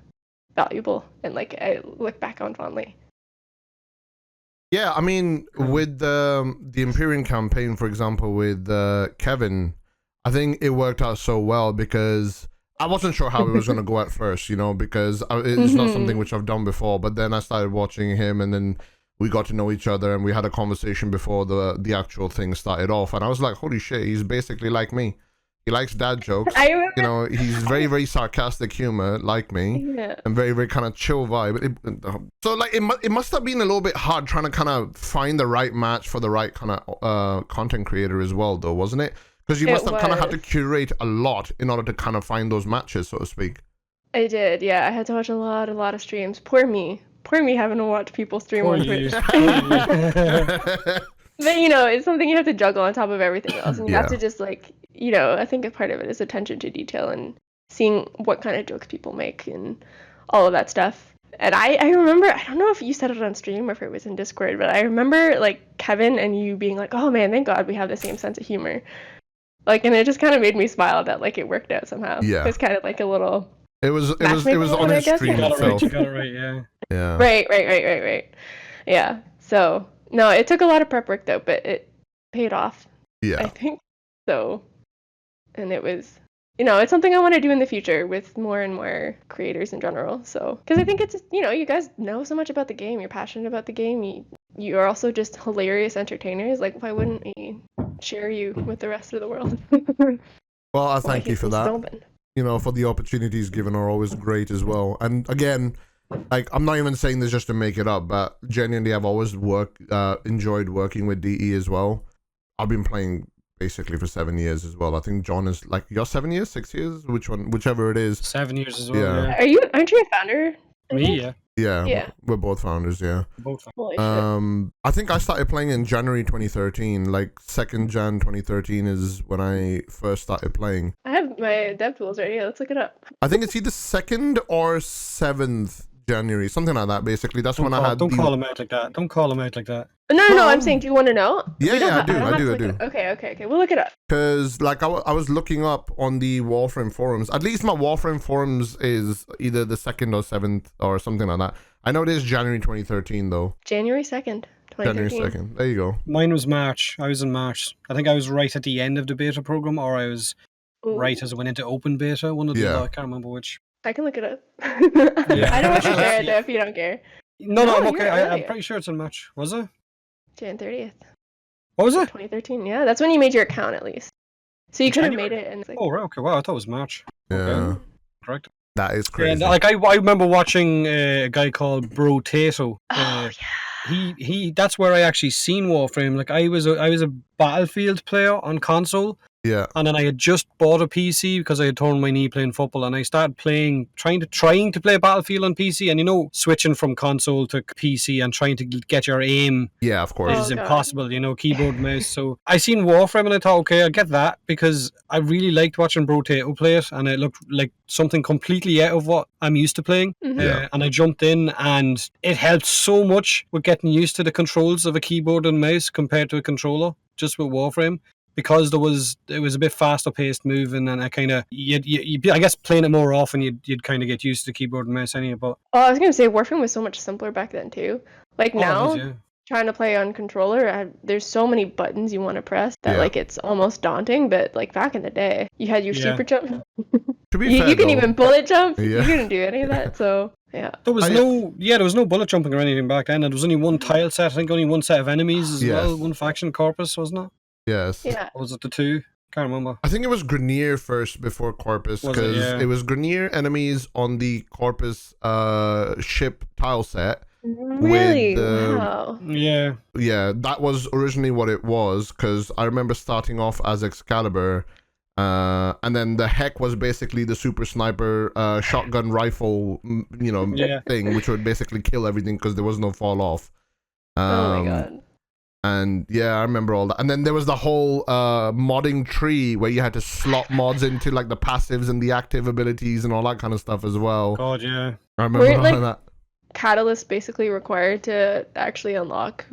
S3: valuable and like I look back on fondly.
S1: Yeah, I mean, with the Empyrean campaign, for example, with Kevin, I think it worked out so well because I wasn't sure how it was going to go at first, because it's not something which I've done before. But then I started watching him, and then we got to know each other, and we had a conversation before the actual thing started off. And I was like, holy shit, he's basically like me. He likes dad jokes. He's very, very sarcastic humor, like me, and very, very kind of chill vibe. So, like, it must have been a little bit hard trying to kind of find the right match for the right kind of content creator as well, though, wasn't it? Because you must have kind of had to curate a lot in order to kind of find those matches, so to speak.
S3: I did, yeah. I had to watch a lot of streams. Poor me having to watch people stream on Twitch. But it's something you have to juggle on top of everything else, and you have to just like, I think a part of it is attention to detail and seeing what kind of jokes people make and all of that stuff. And I remember, I don't know if you said it on stream or if it was in Discord, but I remember like Kevin and you being like, "Oh man, thank God we have the same sense of humor." Like, and it just kind of made me smile that like it worked out somehow. Yeah, it's kind of like a little. It was
S1: on his stream itself.
S2: You got it right, yeah.
S1: Yeah.
S3: Right. Yeah. So. No, it took a lot of prep work though, but it paid off.
S1: Yeah.
S3: I think so. And it was, it's something I want to do in the future with more and more creators in general. So, because I think it's, you guys know so much about the game. You're passionate about the game. You are also just hilarious entertainers. Like, why wouldn't we share you with the rest of the world?
S1: Well, I thank you for that. For the opportunities given are always great as well. And again, like, I'm not even saying this just to make it up, but genuinely, I've always enjoyed working with DE as well. I've been playing basically for 7 years as well. I think John is like, you're 7 years, 6 years, whichever it is.
S2: 7 years as well. Yeah.
S3: Aren't you a founder?
S2: Me, yeah.
S1: Yeah, we're both founders, yeah. I think I started playing in January 2013, like 2nd Jan 2013 is when I first started playing.
S3: I have my dev tools right here, let's look it up.
S1: I think it's either 2nd or 7th January, something like that, basically. That's when I had...
S2: Don't call him out like that. Don't call him out like that.
S3: No, I'm saying, do you want to know?
S1: Yeah, I do.
S3: Okay, we'll look it up.
S1: Because, like, I was looking up on the Warframe forums. At least my Warframe forums is either the 2nd or 7th or something like that. I know it is January 2013, though.
S3: January 2nd, 2013.
S1: January 2nd. There you go.
S2: Mine was March. I was in March. I think I was right at the end of the beta program, or I was right as it went into open beta. One of the I can't remember which.
S3: I can look it up. I don't want to share it though if you don't care.
S2: No, I'm okay. I'm pretty sure it's in March. Was it?
S3: Jan 30th.
S2: What was it?
S3: 2013. Yeah, that's when you made your account at least. So you could have made it. And
S2: oh, right. Okay. Wow, I thought it was March.
S1: Yeah.
S2: Okay. Correct.
S1: That is crazy.
S2: And like I remember watching a guy called Bro Tato.
S3: Yeah.
S2: He. That's where I actually seen Warframe. Like I was a Battlefield player on console.
S1: Yeah.
S2: And then I had just bought a PC because I had torn my knee playing football, and I started trying to play Battlefield on PC, and switching from console to PC and trying to get your aim.
S1: Yeah, of course.
S2: Is impossible, keyboard and mouse. So I seen Warframe and I thought, okay, I'll get that because I really liked watching Bro Tato play it, and it looked like something completely out of what I'm used to playing.
S3: Mm-hmm.
S2: And I jumped in, and it helped so much with getting used to the controls of a keyboard and mouse compared to a controller, just with Warframe. Because it was a bit faster paced moving, and I kind of I guess playing it more often you'd kind of get used to the keyboard and mouse anyway. But
S3: I was gonna say Warframe was so much simpler back then too. Like now, trying to play on controller, there's so many buttons you want to press that like it's almost daunting. But like back in the day, you had your super jump.
S1: To be fair,
S3: you can even bullet jump. You couldn't do any of that. So yeah,
S2: there was no bullet jumping or anything back then. And there was only one tile set. I think only one set of enemies as well. One faction corpus, wasn't it?
S1: Yes.
S3: Yeah.
S2: Or was it the two? Can't remember.
S1: I think it was Grenier first before Corpus,
S2: Was it?
S1: because
S2: Yeah.
S1: it was Grenier enemies on the Corpus ship tile set.
S3: Really?
S1: the-
S3: Wow.
S2: Yeah.
S1: Yeah, that was originally what it was, because I remember starting off as Excalibur, and then the Heck was basically the super sniper shotgun rifle,
S2: Yeah.
S1: thing, which would basically kill everything because there was no fall off.
S3: Oh my god.
S1: And yeah, I remember all that. And then there was the whole modding tree where you had to slot mods into like the passives and the active abilities and all that kind of stuff as well.
S2: God, yeah.
S1: I remember
S3: Weren't,
S1: all
S3: like,
S1: of that.
S3: Catalyst basically required to actually unlock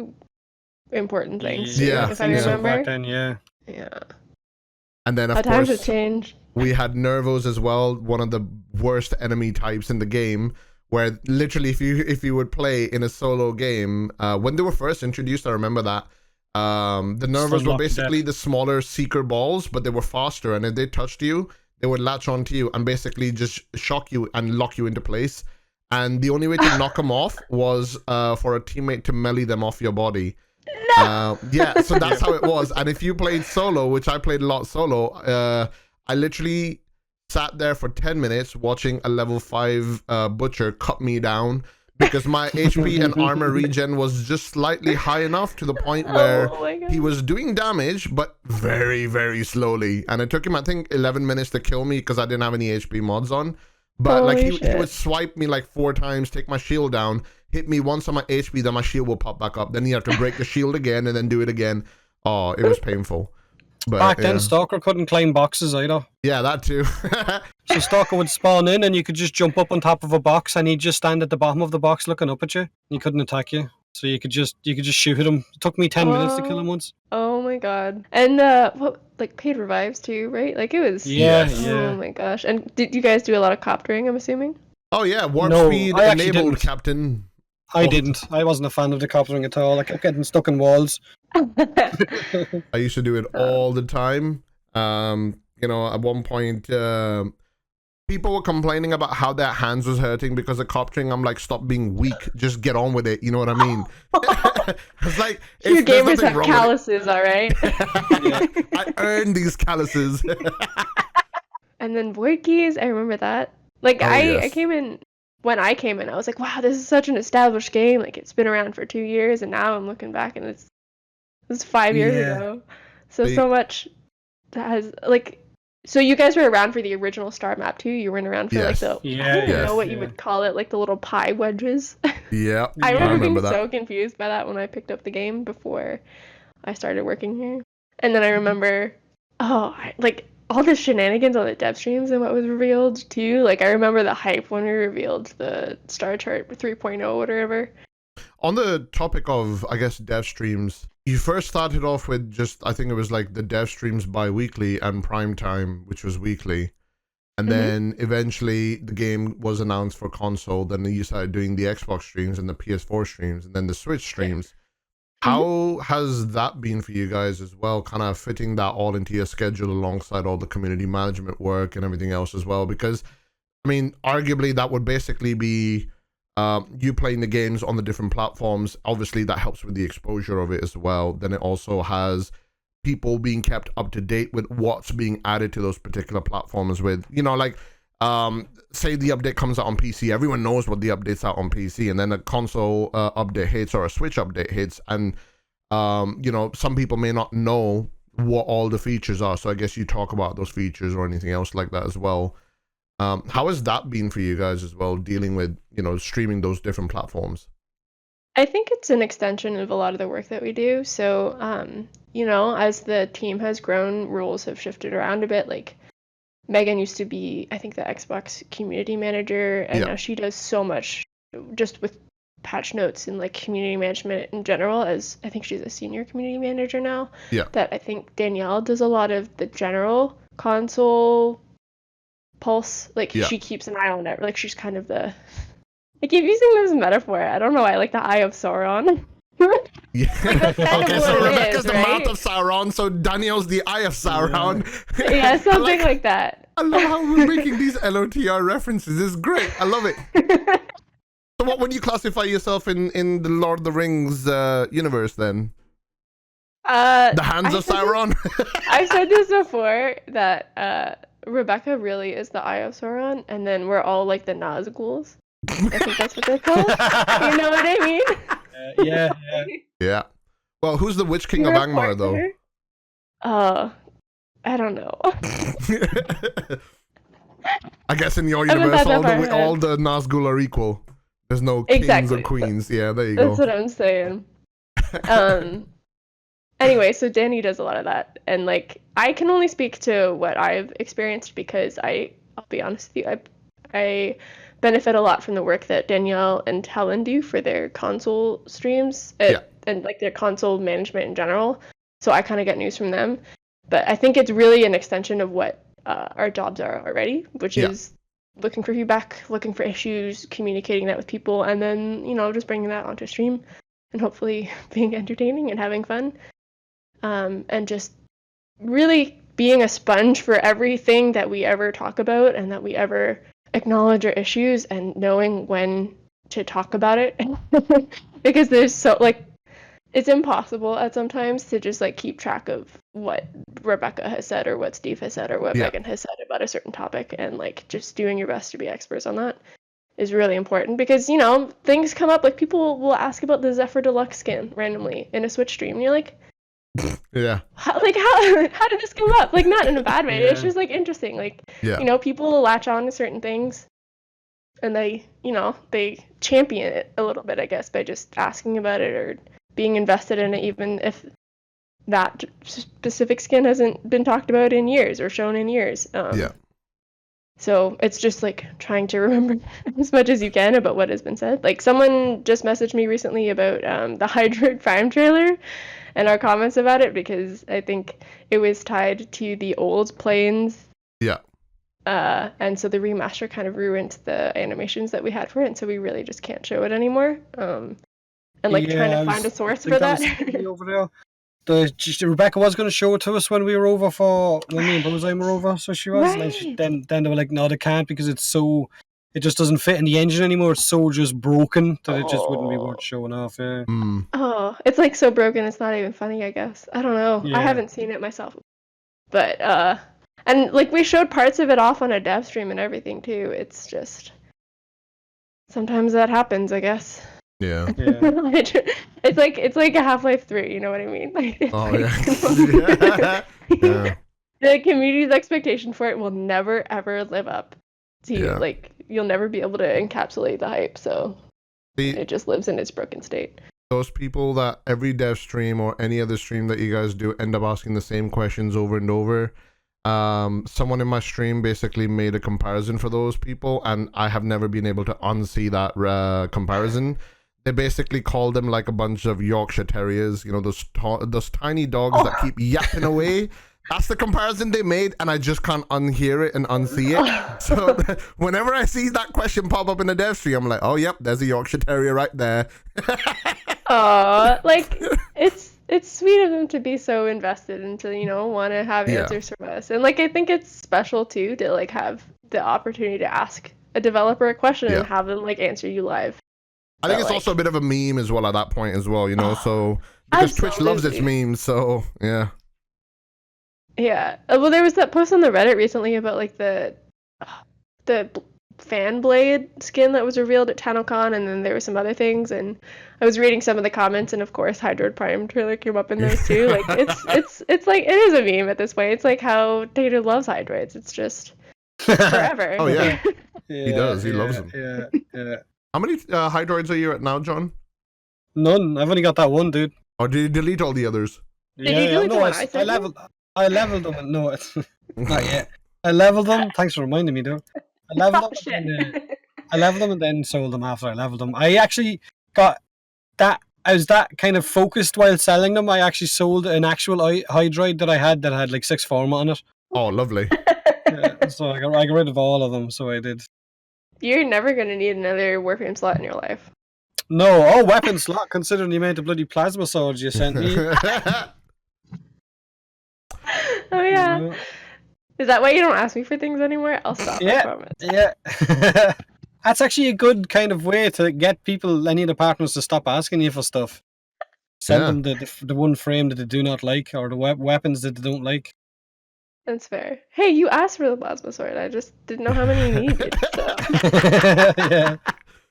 S3: important things.
S1: Yeah,
S3: if I
S1: yeah.
S2: So back
S3: remember.
S2: then, yeah.
S3: Yeah.
S1: And then
S3: How
S1: of
S3: times have
S1: course
S3: changed.
S1: we had Nervos as well, one of the worst enemy types in the game, where literally if you would play in a solo game, when they were first introduced, I remember that. The Nervos were
S2: locked to
S1: basically the smaller seeker balls, but they were faster, and if they touched you, they would latch onto you and basically just shock you and lock you into place. And the only way to knock them off was for a teammate to melee them off your body. Yeah, so that's how it was. And if you played solo, which I played a lot solo, I literally sat there for 10 minutes watching a level 5 butcher cut me down because my HP and armor regen was just slightly high enough to the point where
S3: Oh my god.
S1: he was doing damage, but very, very slowly. And it took him, I think, 11 minutes to kill me because I didn't have any HP mods on. But like
S3: Holy
S1: he
S3: shit.
S1: would swipe me like 4 times, take my shield down, hit me once on my HP, then my shield will pop back up. Then you have to break the shield again and then do it again. Oh, it was painful. But
S2: Back then,
S1: yeah.
S2: Stalker couldn't climb boxes either.
S1: Yeah, that too.
S2: So Stalker would spawn in and you could just jump up on top of a box and he'd just stand at the bottom of the box looking up at you. He couldn't attack you. So you could just shoot at him. It took me 10 minutes to kill him once.
S3: Oh my god. And what, like, paid revives too, right? Like, it was.
S2: Yeah,
S1: Yes.
S3: Oh
S2: yeah.
S3: my gosh. And did you guys do a lot of coptering, I'm assuming?
S1: Oh yeah, warp
S2: No,
S1: speed
S2: I actually
S1: enabled,
S2: didn't.
S1: Captain.
S2: I
S1: Oh.
S2: didn't. I wasn't a fan of the coptering at all. I kept getting stuck in walls.
S1: I used to do it all the time. At one point, people were complaining about how their hands was hurting because of coptering. I'm like, stop being weak. Just get on with it. You know what I mean? It's like,
S3: You
S1: there's
S3: gamers
S1: nothing
S3: have
S1: wrong with
S3: calluses, alright?
S1: it. I earned these calluses.
S3: And then void keys, I remember that. Like,
S1: Oh,
S3: I
S1: yes.
S3: came in, when I came in, I was like, wow, this is such an established game. Like, it's been around for 2 years, and now I'm looking back and it's 5 years
S2: Yeah.
S3: ago. So
S1: They-
S3: much that has, like, so you guys were around for the original Star Map too? You weren't around for,
S1: Yes.
S3: like, the, I
S2: Yeah,
S3: don't even
S1: yes.
S3: know what you
S2: yeah.
S3: would call it, like, the little pie wedges.
S1: Yeah,
S3: I remember being
S1: remember that.
S3: so confused by that when I picked up the game before I started working here. And then I remember, like, all the shenanigans on the dev streams and what was revealed too. Like, I remember the hype when we revealed the Star Chart 3.0 or whatever.
S1: On the topic of, I guess, dev streams, you first started off with just, I think it was like the dev streams bi-weekly and prime time, which was weekly. And
S3: Mhm.
S1: then eventually the game was announced for console. Then you started doing the Xbox streams and the PS4 streams and then the Switch streams. How has that been for you guys as well? Kind of fitting that all into your schedule alongside all the community management work and everything else as well? Because, I mean, arguably that would basically be you playing the games on the different platforms. Obviously, that helps with the exposure of it as well. Then it also has people being kept up to date with what's being added to those particular platforms with, like, say the update comes out on PC, everyone knows what the update's out on PC, and then a console update hits or a Switch update hits, and some people may not know what all the features are. So I guess you talk about those features or anything else like that as well. How has that been for you guys as well, dealing with, streaming those different platforms?
S3: I think it's an extension of a lot of the work that we do. So, as the team has grown, roles have shifted around a bit. Like, Megan used to be, I think, the Xbox community manager, and
S1: Yeah.
S3: now she does so much just with patch notes and, like, community management in general, as I think she's a senior community manager now.
S1: Yeah.
S3: That I think Danielle does a lot of the general console pulse. Like,
S1: Yeah.
S3: she keeps an eye on it. Like, she's kind of the... I keep using this metaphor. I don't know why, like the Eye of Sauron.
S1: Yeah.
S3: that's kind of
S1: Okay,
S3: what
S1: so
S3: it
S1: Rebecca's
S3: is,
S1: the
S3: right?
S1: mouth of Sauron, so Daniel's the eye of Sauron.
S3: Yeah, something like that.
S1: I love how we're making these LOTR references. It's great. I love it. So what would you classify yourself in the Lord of the Rings universe then? The hands of Sauron.
S3: I've said this before that Rebecca really is the Eye of Sauron, and then we're all like the Nazguls. I think that's what they're called. You know what I mean?
S2: Yeah.
S1: Yeah. Well, who's the Witch King
S3: You
S1: of
S3: report
S1: Angmar,
S3: to
S1: though?
S3: her? I don't know.
S1: I guess in your
S3: I haven't
S1: universe,
S3: thought that far
S1: all the Nazgul are equal. There's no kings
S3: Exactly.
S1: or queens. Yeah, there you
S3: That's
S1: go.
S3: what I'm saying. Anyway, so Danny does a lot of that, and like I can only speak to what I've experienced because I'll be honest with you, I benefit a lot from the work that Danielle and Helen do for their console streams and like their console management in general. So I kind of get news from them, but I think it's really an extension of what our jobs are already, which is looking for feedback, looking for issues, communicating that with people, and then just bringing that onto stream and hopefully being entertaining and having fun. And just really being a sponge for everything that we ever talk about and that we ever acknowledge our issues and knowing when to talk about it. Because there's it's impossible at sometimes to just like keep track of what Rebecca has said or what Steve has said or what Megan has said about a certain topic, and like just doing your best to be experts on that is really important because things come up, like people will ask about the Zephyr Deluxe skin randomly in a Switch stream and you're like, how did this come up? Like, not in a bad way. It's just like interesting. Like, people will latch on to certain things and they champion it a little bit, I guess, by just asking about it or being invested in it, even if that specific skin hasn't been talked about in years or shown in years. So it's just like trying to remember as much as you can about what has been said. Like someone just messaged me recently about the Hydroid Prime trailer and our comments about it because I think it was tied to the old planes.
S1: Yeah.
S3: And so the remaster kind of ruined the animations that we had for it, and so we really just can't show it anymore. And like trying to find a source for that.
S2: Over there. Rebecca was going to show it to us when we were over when me and Bullseye were over, so she was.
S3: Right.
S2: And then they were like, no, they can't because it just doesn't fit in the engine anymore. It's so just broken that it just wouldn't be worth showing off. Yeah.
S3: Oh, it's like so broken it's not even funny, I guess. I don't know. I haven't seen it myself. But and like we showed parts of it off on a dev stream and everything too. It's just sometimes that happens, I guess.
S1: Yeah.
S3: It's like a Half-Life 3, you know what I mean? Like, the community's expectation for it will never ever live up to you. Like you'll never be able to encapsulate the hype, so it just lives in its broken state.
S1: Those people that every dev stream or any other stream that you guys do end up asking the same questions over and over. Someone in my stream basically made a comparison for those people, and I have never been able to unsee that comparison. They basically called them like a bunch of Yorkshire Terriers, those tiny dogs that keep yapping away. That's the comparison they made, and I just can't unhear it and unsee it. So whenever I see that question pop up in the dev stream, I'm like, oh, yep, there's a Yorkshire Terrier right there.
S3: Like, it's sweet of them to be so invested and to, want to have answers from us. And, like, I think it's special, too, to, like, have the opportunity to ask a developer a question and have them, like, answer you live.
S1: I think it's also a bit of a meme as well at that point as well, so because Twitch loves its memes, so yeah.
S3: Yeah. Well, there was that post on the Reddit recently about like the fan blade skin that was revealed at TanoCon, and then there were some other things, and I was reading some of the comments, and of course Hydroid Prime trailer came up in those too. Like it's like it is a meme at this point. It's like how Tater loves Hydroids. It's just forever.
S1: Oh yeah. He does. He loves them.
S2: Yeah.
S1: How many Hydroids are you at now, John?
S2: None. I've only got that one, dude.
S1: Or did you delete all the others?
S3: Did you delete the one
S2: I leveled them. No, it's not yet. I leveled them. Thanks for reminding me, though. I leveled them and then sold them after I leveled them. I actually got that. I was that kind of focused while selling them. I actually sold an actual Hydroid that I had like 6 format on it.
S1: Oh, lovely.
S2: So I got rid of all of them. So I did.
S3: You're never gonna need another Warframe slot in your life.
S2: No, weapon slot. Considering the amount of bloody plasma swords you sent me.
S3: Oh yeah. Is that why you don't ask me for things anymore? I'll stop. I promise.
S2: Yeah. That's actually a good kind of way to get any of the partners to stop asking you for stuff. Send
S1: Yeah.
S2: them the one frame that they do not like, or the weapons that they don't like.
S3: That's fair. Hey, you asked for the plasma sword. I just didn't know how many you needed. So
S2: Yeah.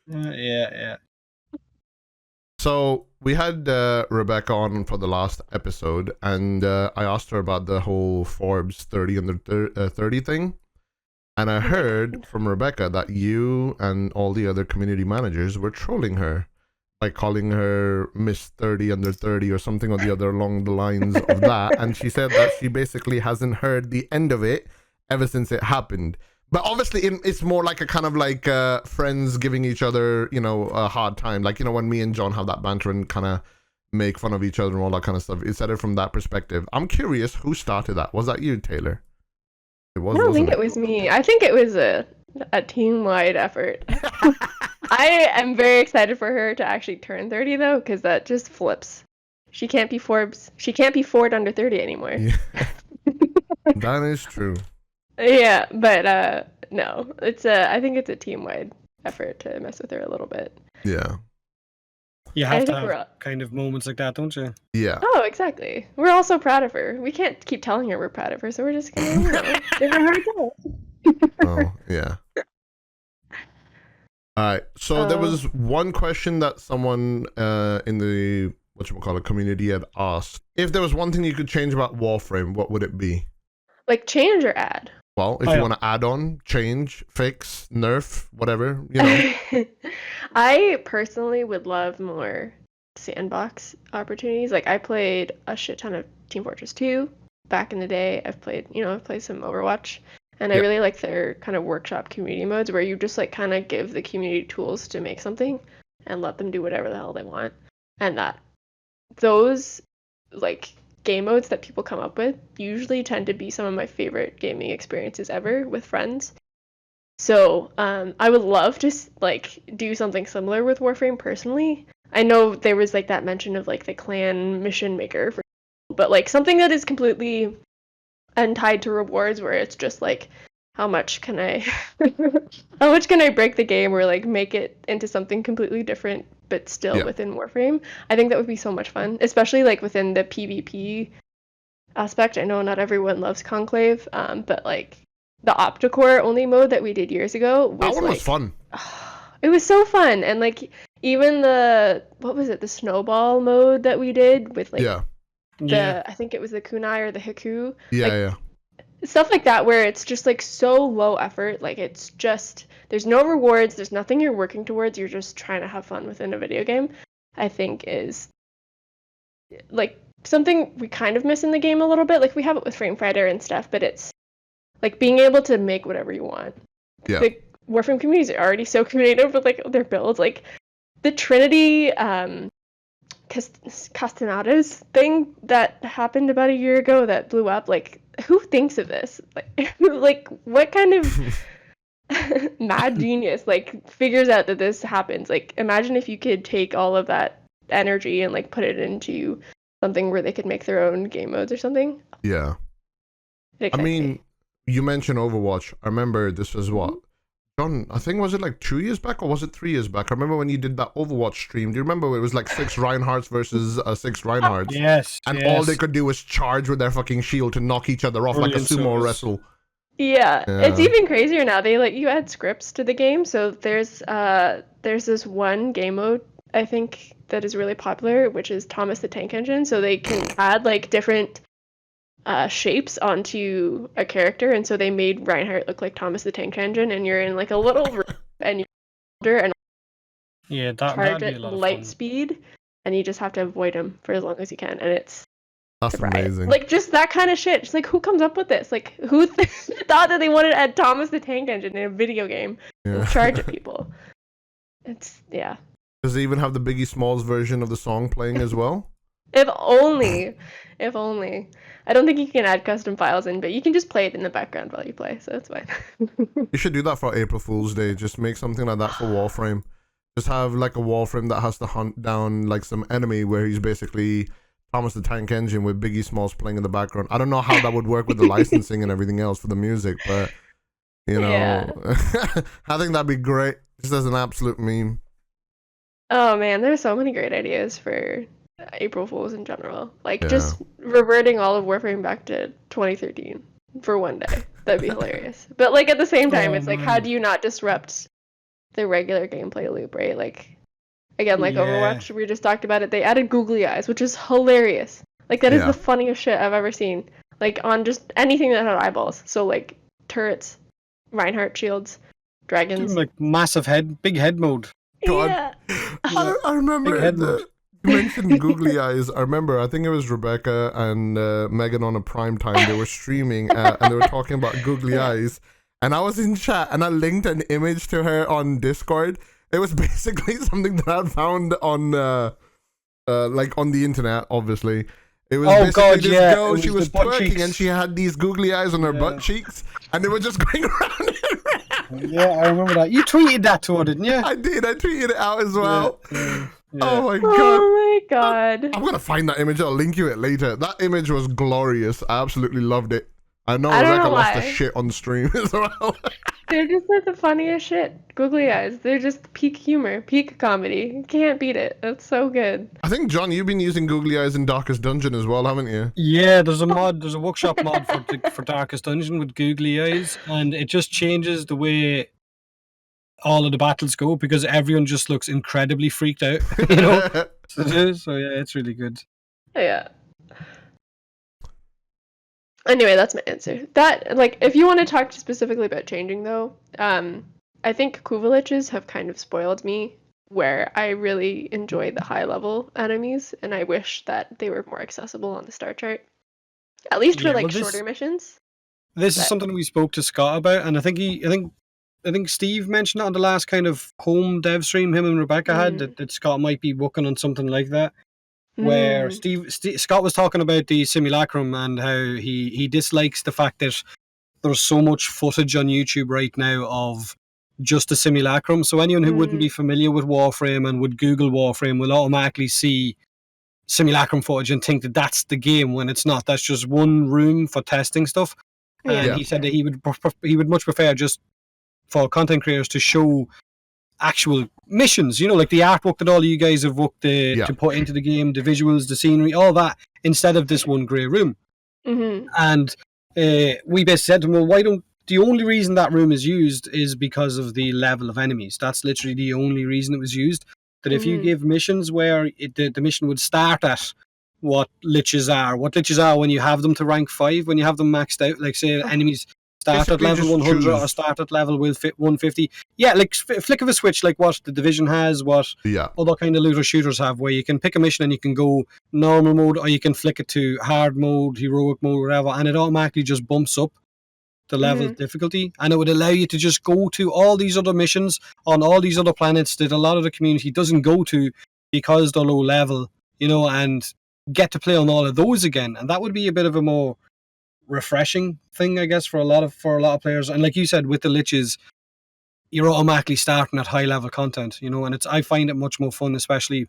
S2: Yeah.
S1: So we had Rebecca on for the last episode, and I asked her about the whole Forbes 30 under 30 thing. And I heard from Rebecca that you and all the other community managers were trolling her by calling her Miss 30 under 30 or something or the other along the lines of that. And she said that she basically hasn't heard the end of it ever since it happened. But obviously, it's more like a kind of like friends giving each other, you know, a hard time. Like, you know, when me and John have that banter and kind of make fun of each other and all that kind of stuff. It's said it from that perspective. I'm curious, who started that? Was that you, Taylor? It was,
S3: I don't think
S1: wasn't
S3: it was me. I think it was a team-wide effort. I am very excited for her to actually turn 30 though, because that just flips. She can't be Forbes. She can't be Ford under 30 anymore.
S1: Yeah. That is true.
S3: Yeah, but no, it's I think it's a team-wide effort to mess with her a little bit.
S1: Yeah.
S2: You
S3: I
S2: have to
S3: think we're
S2: have kind of moments like that, don't you?
S1: Yeah.
S3: Oh, exactly. We're all so proud of her. We can't keep telling her we're proud of her, so we're just gonna, you know, give her a hard time.
S1: Oh, yeah. All right. So there was one question that someone in the whatchamacallit community had asked. If there was one thing you could change about Warframe, what would it be?
S3: Like change or add?
S1: Well, if you want to add on, change, fix, nerf, whatever, you know.
S3: I personally would love more sandbox opportunities. Like I played a shit ton of Team Fortress 2 back in the day. I've played some Overwatch, and I really like their kind of workshop community modes where you just like kind of give the community tools to make something and let them do whatever the hell they want. And that those like game modes that people come up with usually tend to be some of my favorite gaming experiences ever with friends. So I would love to like do something similar with Warframe personally. I know there was like that mention of like the clan mission maker, but like something that is completely untied to rewards, where it's just like how much can I break the game or like make it into something completely different but still within Warframe. I think that would be so much fun, especially like within the PvP aspect. I know not everyone loves Conclave, but like the Opticore only mode that we did years ago was
S1: fun.
S3: It was so fun, and like even the the snowball mode that we did with like I think it was the kunai or the hiku. Stuff like that where it's just like so low effort, like it's just there's no rewards, there's nothing you're working towards, you're just trying to have fun within a video game. I think is like something we kind of miss in the game a little bit. Like we have it with Frame Fighter and stuff, but it's like being able to make whatever you want. The Warframe communities are already so creative with like their builds. Like the Trinity Castaneda's thing that happened about a year ago that blew up, like who thinks of this? Like what kind of mad genius like figures out that this happens? Like imagine if you could take all of that energy and like put it into something where they could make their own game modes or something.
S1: Yeah. I mean, you mentioned Overwatch. I remember this was what? John, I think was it like 2 years back or was it 3 years back? I remember when you did that Overwatch stream. Do you remember it was like 6 Reinhardts versus 6 Reinhardts?
S2: Yes.
S1: And all they could do was charge with their fucking shield to knock each other off like a sumo wrestle.
S3: Yeah, it's even crazier now. They let you add scripts to the game. So there's this one game mode I think that is really popular, which is Thomas the Tank Engine. So they can add like different shapes onto a character, and so they made Reinhardt look like Thomas the Tank Engine, and you're in like a little room and you're charge at light speed, and you just have to avoid him for as long as you can, and that's
S1: amazing.
S3: Like just that kind of shit. It's like who comes up with this? Like who thought that they wanted to add Thomas the Tank Engine in a video game and charge at people? It's
S1: Does it even have the Biggie Smalls version of the song playing as well?
S3: If only. I don't think you can add custom files in, but you can just play it in the background while you play, so that's fine.
S1: You should do that for April Fool's Day. Just make something like that for Warframe. Just have like a Warframe that has to hunt down like some enemy where he's basically Thomas the Tank Engine with Biggie Smalls playing in the background. I don't know how that would work with the licensing and everything else for the music, but you know, I think that'd be great. Just as an absolute meme.
S3: Oh man, there's so many great ideas for April Fools in general. Like,
S1: Yeah.
S3: just reverting all of Warframe back to 2013 for one day. That'd be hilarious. But, like, at the same time, it's like, how do you not disrupt the regular gameplay loop, right? Like, again, like Overwatch, we just talked about it. They added googly eyes, which is hilarious. Like, that is the funniest shit I've ever seen. Like, on just anything that had eyeballs. So, like, turrets, Reinhardt shields, dragons.
S2: Like, massive head, big head mode.
S1: God.
S3: Yeah.
S1: I remember you mentioned googly eyes. I remember, I think it was Rebecca and Megan on a prime time. They were streaming and they were talking about googly eyes. And I was in chat and I linked an image to her on Discord. It was basically something that I'd found on like on the internet, obviously. It was basically this girl, she was twerking and she had these googly eyes on her butt cheeks and they were just going around and around.
S2: Yeah, I remember that. You tweeted that to her, didn't you?
S1: I did. I tweeted it out as well.
S2: Yeah.
S1: Oh my god.
S3: Oh my god.
S1: I'm gonna find that image. I'll link you it later. That image was glorious. I absolutely loved it. I know Rebecca lost the shit on stream as well.
S3: They're just like the funniest shit. Googly eyes. They're just peak humor, peak comedy. You can't beat it. That's so good.
S1: I think, John, you've been using googly eyes in Darkest Dungeon as well, haven't you?
S2: Yeah, there's a workshop mod for Darkest Dungeon with googly eyes, and it just changes the way all of the battles go because everyone just looks incredibly freaked out, you know? So yeah, it's really good.
S3: Yeah. Anyway, that's my answer. That, like, if you want to talk specifically about changing, though, I think Kuvaliches have kind of spoiled me, where I really enjoy the high-level enemies, and I wish that they were more accessible on the star chart. At least for, like, shorter missions.
S2: This is something we spoke to Scott about, and I think Steve mentioned it on the last kind of home dev stream him and Rebecca had, that Scott might be working on something like that. Where Scott was talking about the simulacrum and how he dislikes the fact that there's so much footage on YouTube right now of just the simulacrum. So anyone who wouldn't be familiar with Warframe and would Google Warframe will automatically see simulacrum footage and think that that's the game when it's not. That's just one room for testing stuff. And he said that he would much prefer just for content creators to show actual missions, you know, like the artwork that all of you guys have worked to put into the game, the visuals, the scenery, all that, instead of this one grey room. And we basically said to him, well, why don't, the only reason that room is used is because of the level of enemies. That's literally the only reason it was used. That if you give missions where the mission would start at what liches are when you have them to rank 5, when you have them maxed out, like say enemies start at level 100 or start at level 150. Yeah, like flick of a switch, like what the Division has, what other kind of looter shooters have, where you can pick a mission and you can go normal mode or you can flick it to hard mode, heroic mode, whatever, and it automatically just bumps up the level of difficulty, and it would allow you to just go to all these other missions on all these other planets that a lot of the community doesn't go to because they're low level, you know, and get to play on all of those again. And that would be a bit of a more refreshing thing, I guess, for a lot of players. And like you said, with the liches, you're automatically starting at high level content, you know, and I find it much more fun, especially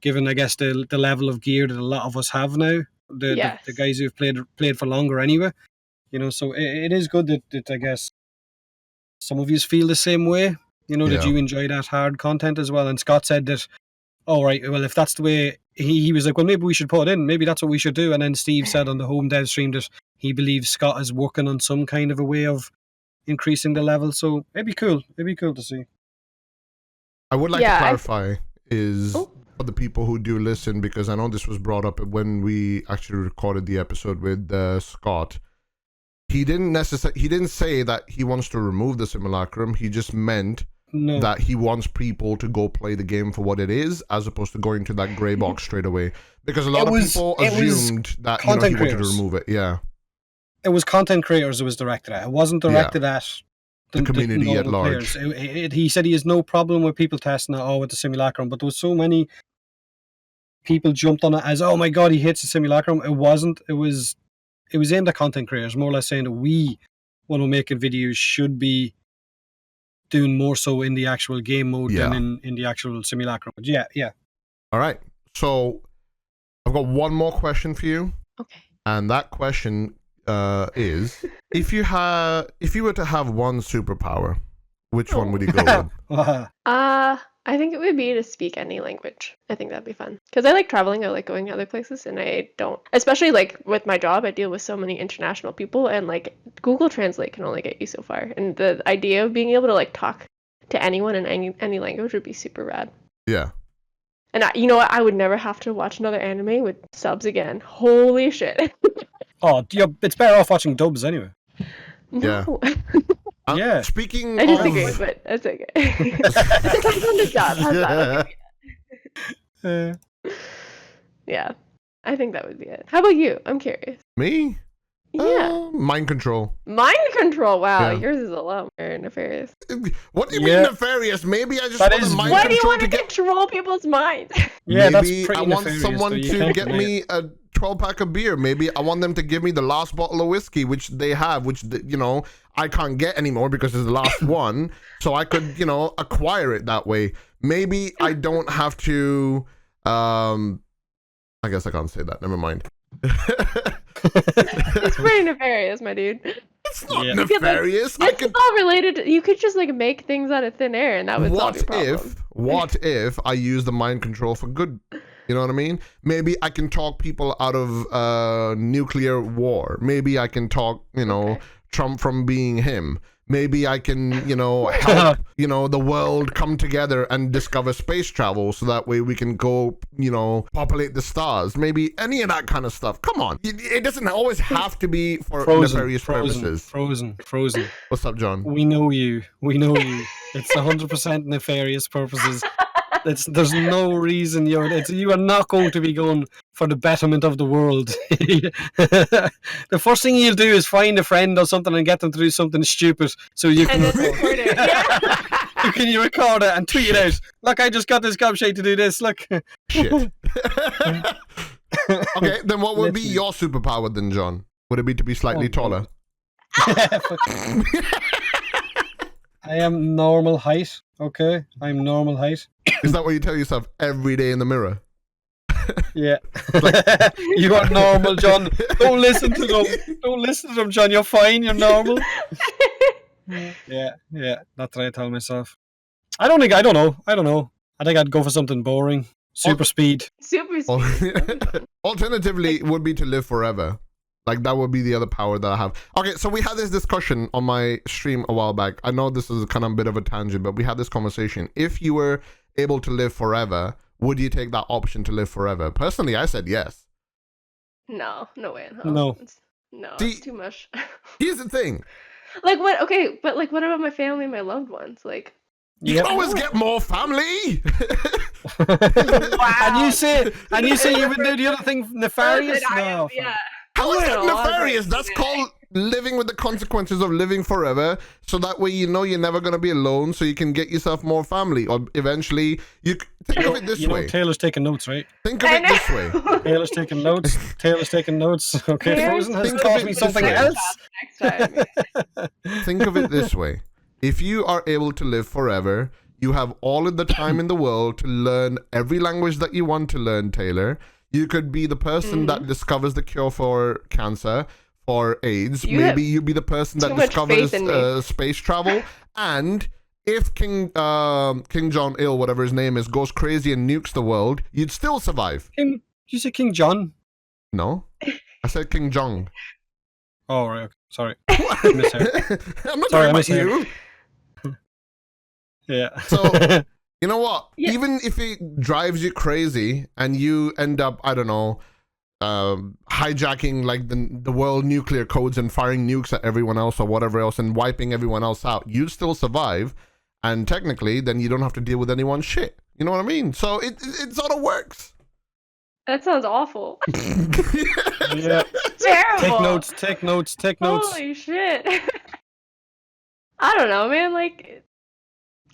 S2: given, I guess, the level of gear that a lot of us have now, the guys who've played for longer anyway, you know. So it is good that I guess some of you feel the same way, you know, that you enjoy that hard content as well. And Scott said that, all right, well, if that's the way, he was like, well, maybe we should put it in, maybe that's what we should do. And then Steve said on the home dev stream that he believes Scott is working on some kind of a way of increasing the level. So it'd be cool to see.
S1: I would like to clarify for the people who do listen, because I know this was brought up when we actually recorded the episode with Scott. He didn't say that he wants to remove the simulacrum. He just meant that he wants people to go play the game for what it is, as opposed to going to that grey box straight away. Because a lot of people assumed that he wanted to remove it. Yeah. It
S2: was content creators it was directed at. It wasn't directed at
S1: the community at large.
S2: He said he has no problem with people testing it with the simulacrum, but there was so many people jumped on it as, oh my god, he hates the simulacrum. It wasn't. It was aimed at content creators, more or less saying that we, when we're making videos, should be doing more so in the actual game mode than in the actual simulacrum. But yeah.
S1: All right. So I've got one more question for you.
S3: Okay.
S1: And that question is, if you were to have one superpower, which one would you go with?
S3: I think it would be to speak any language. I think that'd be fun. Because I like traveling, I like going to other places, and I don't, especially like with my job, I deal with so many international people, and like Google Translate can only get you so far. And the idea of being able to like talk to anyone in any language would be super rad.
S1: Yeah.
S3: And you know what? I would never have to watch another anime with subs again. Holy shit.
S2: Oh, it's better off watching dubs anyway.
S3: No.
S2: Yeah.
S1: Speaking
S3: I
S1: of...
S3: disagree, but that's okay. It depends on the job. How's that? Okay. Yeah. I think that would be it. How about you? I'm curious.
S1: Me?
S3: Yeah.
S1: Mind control.
S3: Mind control. Wow,
S1: Yeah.
S3: yours is a lot more nefarious.
S1: What do you
S2: Yeah.
S1: mean nefarious? Maybe I just
S2: That
S1: want
S2: is-
S1: mind
S3: Why do you
S1: control
S3: want to
S1: to get...
S3: control people's minds?
S2: Yeah, that's
S1: Maybe
S2: pretty
S1: I want
S2: nefarious,
S1: someone
S2: though. You
S1: to
S2: can't
S1: get
S2: deny
S1: me
S2: it.
S1: a 12-pack of beer. Maybe I want them to give me the last bottle of whiskey, which they have, which, you know, I can't get anymore because it's the last one. So I could, you know, acquire it that way. Maybe I don't have to... I guess I can't say that. Never mind.
S3: It's pretty nefarious, my dude.
S1: It's not
S2: Yeah.
S1: nefarious. I
S3: It's
S1: could...
S3: all related to, you could just like make things out of thin air and that would solve your problem.
S1: What if I use the mind control for good? You know what I mean? Maybe I can talk people out of nuclear war. Maybe I can talk, you know,
S3: Okay.
S1: Trump from being him. Maybe I can, you know, help, you know, the world come together and discover space travel so that way we can go, you know, populate the stars. Maybe any of that kind of stuff. Come on. It doesn't always have to be for nefarious purposes.
S2: Frozen.
S1: What's up, John?
S2: We know you. It's 100% nefarious purposes. There's no reason you are not going to be going for the betterment of the world. The first thing you'll do is find a friend or something and get them to do something stupid so you can
S3: And then record it. Yeah.
S2: you record it and tweet it out. Look, I just got this gobshite to do this. Look.
S1: Shit. Okay, then what would be
S2: Literally.
S1: your superpower then, John? Would it be to be slightly
S2: Oh,
S1: taller?
S2: I am normal height. Okay, I'm normal height.
S1: Is that what you tell yourself every day in the mirror?
S2: Yeah. You are normal, John. Don't listen to them. Don't listen to them, John. You're fine. You're normal. Yeah. That's what I tell myself. I don't know. I think I'd go for something boring. Super speed.
S3: Super speed.
S1: Alternatively, would be to live forever. Like, that would be the other power that I have. Okay, so we had this discussion on my stream a while back. I know this is kind of a bit of a tangent, but we had this conversation. If you were able to live forever, would you take that option to live forever? Personally, I said yes.
S3: No way in hell.
S2: No.
S3: No,
S1: See-
S3: it's too much.
S1: Here's the thing.
S3: Like what? Okay, but like what about my family and my loved ones? Like,
S1: You
S2: Yep.
S1: can always get more family.
S2: And you say you would do the other thing nefarious?
S3: Listen,
S2: No.
S3: yeah.
S1: How is that
S3: Well, I was
S1: nefarious?
S3: like,
S1: That's
S3: yeah.
S1: called living with the consequences of living forever. So that way you know you're never going to be alone, so you can get yourself more family. Or eventually, think of it this
S2: You know,
S1: way.
S2: Taylor's taking notes, right?
S1: Think of
S3: I
S1: it this way.
S3: know.
S2: Taylor's taking notes. Okay,
S3: Taylor's
S2: Frozen has
S1: Think
S2: taught
S1: of
S2: me
S1: it
S2: something
S1: this way.
S2: else.
S3: Next time.
S1: Think of it this way. If you are able to live forever, you have all of the time in the world to learn every language that you want to learn, Taylor. You could be the person that discovers the cure for cancer, for AIDS. Maybe you'd be the person that
S3: too much
S1: discovers
S3: faith in me.
S1: space travel. And if King John Ill, whatever his name is, goes crazy and nukes the world, you'd still survive.
S2: Did you say King John?
S1: No? I said King Jong.
S2: Oh, right. Okay. Sorry. I misheard.
S1: I'm not
S2: Sorry, I
S1: talking about
S2: misheard.
S1: you.
S2: Yeah.
S1: So- You know what?
S3: Yeah.
S1: Even if it drives you crazy and you end up, I don't know, hijacking like the world nuclear codes and firing nukes at everyone else or whatever else and wiping everyone else out, you still survive. And technically, then you don't have to deal with anyone's shit. You know what I mean? So it sort of works.
S3: That sounds awful.
S2: Yeah.
S3: Terrible.
S2: Take notes.
S3: Holy shit. I don't know, man. Like,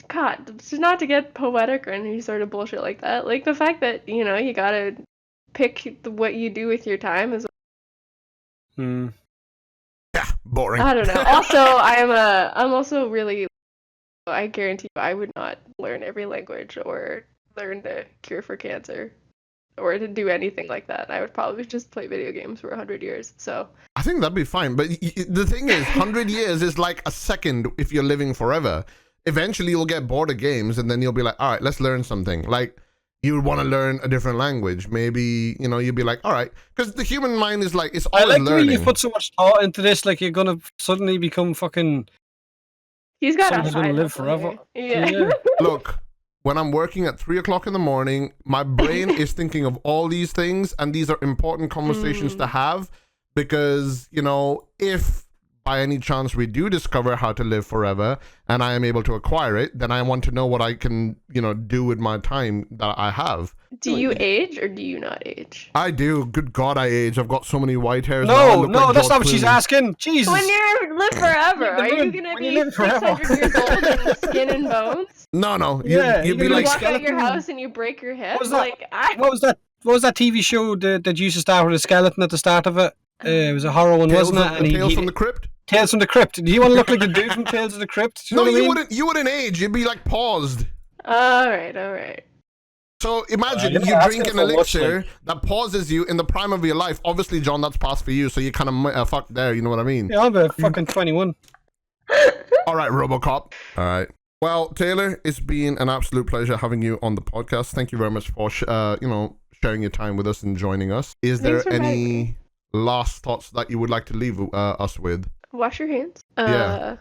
S3: God, it's not to get poetic or any sort of bullshit like that. Like the fact that you gotta pick what you do with your time is.
S2: Hmm.
S1: Yeah, boring.
S3: I don't know. Also, I'm also really. I guarantee you, I would not learn every language or learn the cure for cancer, or to do anything like that. I would probably just play video games for 100 years. So.
S1: I think that'd be fine. But the thing is, 100 years is like a second if you're living forever. eventually you'll get bored of games, and then you'll be like, all right, let's learn something. Like, you would want to learn a different language. Maybe, you know, you'd be like, all right, because the human mind is like, it's
S2: I
S1: always
S2: like the way
S1: learning.
S2: you put so much thought into this. Like you're gonna suddenly become fucking.
S3: He's got
S2: Someone's
S3: a
S2: gonna
S3: side
S2: live
S3: hustle
S2: forever.
S3: here. Yeah.
S2: Yeah.
S1: Look, when I'm working at 3 o'clock in the morning, my brain is thinking of all these things, and these are important conversations to have, because, you know, if by any chance we do discover how to live forever and I am able to acquire it, then I want to know what I can, you know, do with my time that I have.
S3: Do you age or do you not age?
S1: I do. Good God, I age. I've got so many white hairs. now. I
S2: No,
S1: look
S2: no,
S1: like
S2: that's
S1: George
S2: not what she's
S1: Clooney.
S2: asking. Jesus.
S3: When you live forever,
S2: Yeah,
S3: are you
S2: when
S3: gonna
S2: you
S3: be
S2: live forever.
S3: 600 years old in skin and bones?
S1: No.
S2: Yeah,
S1: You'd
S2: you're
S1: be
S2: gonna
S3: You
S1: like,
S3: walk out your
S2: skeleton.
S3: house and you break your hip?
S2: was that?
S3: Like,
S2: What was that? What was that TV show that used to start with a skeleton at the start of it? It was a horror one,
S1: Tales,
S2: wasn't it? And
S1: Tales from the Crypt?
S2: Tales from the Crypt. Do you want to look like the dude from Tales of the Crypt? Do you
S1: No,
S2: know what I
S1: you
S2: mean?
S1: wouldn't. You wouldn't age. You'd be like paused.
S3: all right.
S1: So imagine
S2: you know,
S1: you
S2: that's
S1: drink
S2: gonna
S1: an
S2: feel much
S1: elixir that pauses you in the prime of your life. Obviously, John, that's past for you, so you kind of fucked there. You know what I mean?
S2: Yeah, I'm a fucking 21.
S1: All right, RoboCop. All right. Well, Taylor, it's been an absolute pleasure having you on the podcast. Thank you very much for sharing your time with us and joining us. Is
S3: Thanks
S1: there
S3: for having
S1: any
S3: me.
S1: last thoughts that you would like to leave us with?
S3: Wash your hands.
S1: Yeah.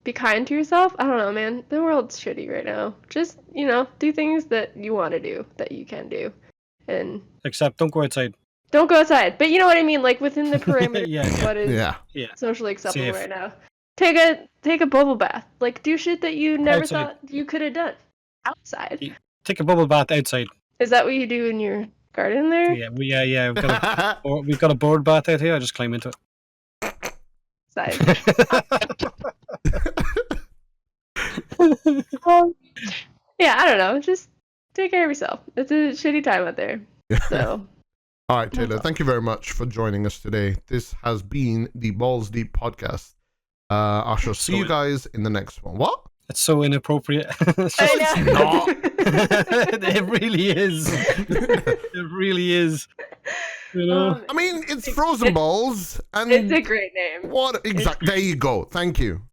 S3: Be kind to yourself. I don't know, man. The world's shitty right now. Just, you know, do things that you want to do, that you can do. And
S2: Except don't go outside.
S3: don't go outside. But you know what I mean? Like, within the perimeter
S2: Yeah,
S3: of what is
S1: Yeah.
S3: socially acceptable
S2: Safe.
S3: right now. Take a bubble bath. Like, do shit that you never
S2: Outside.
S3: thought you could have done. Outside.
S2: Take a bubble bath outside.
S3: Is that what you do in your garden there?
S2: Yeah, we've got a board bath out here. I just climb into it.
S3: Side. Yeah, I don't know. Just take care of yourself. It's a shitty time out there. So.
S1: All right, Taylor, thank you very much for joining us today. This has been the Balls Deep podcast. I shall see you guys in the next one. What?
S2: It's so inappropriate.
S3: I know.
S2: It really is. It really is. You know?
S1: I mean, it's Frozenballz, and
S3: It's a great name.
S1: what exactly? There you go. Thank you.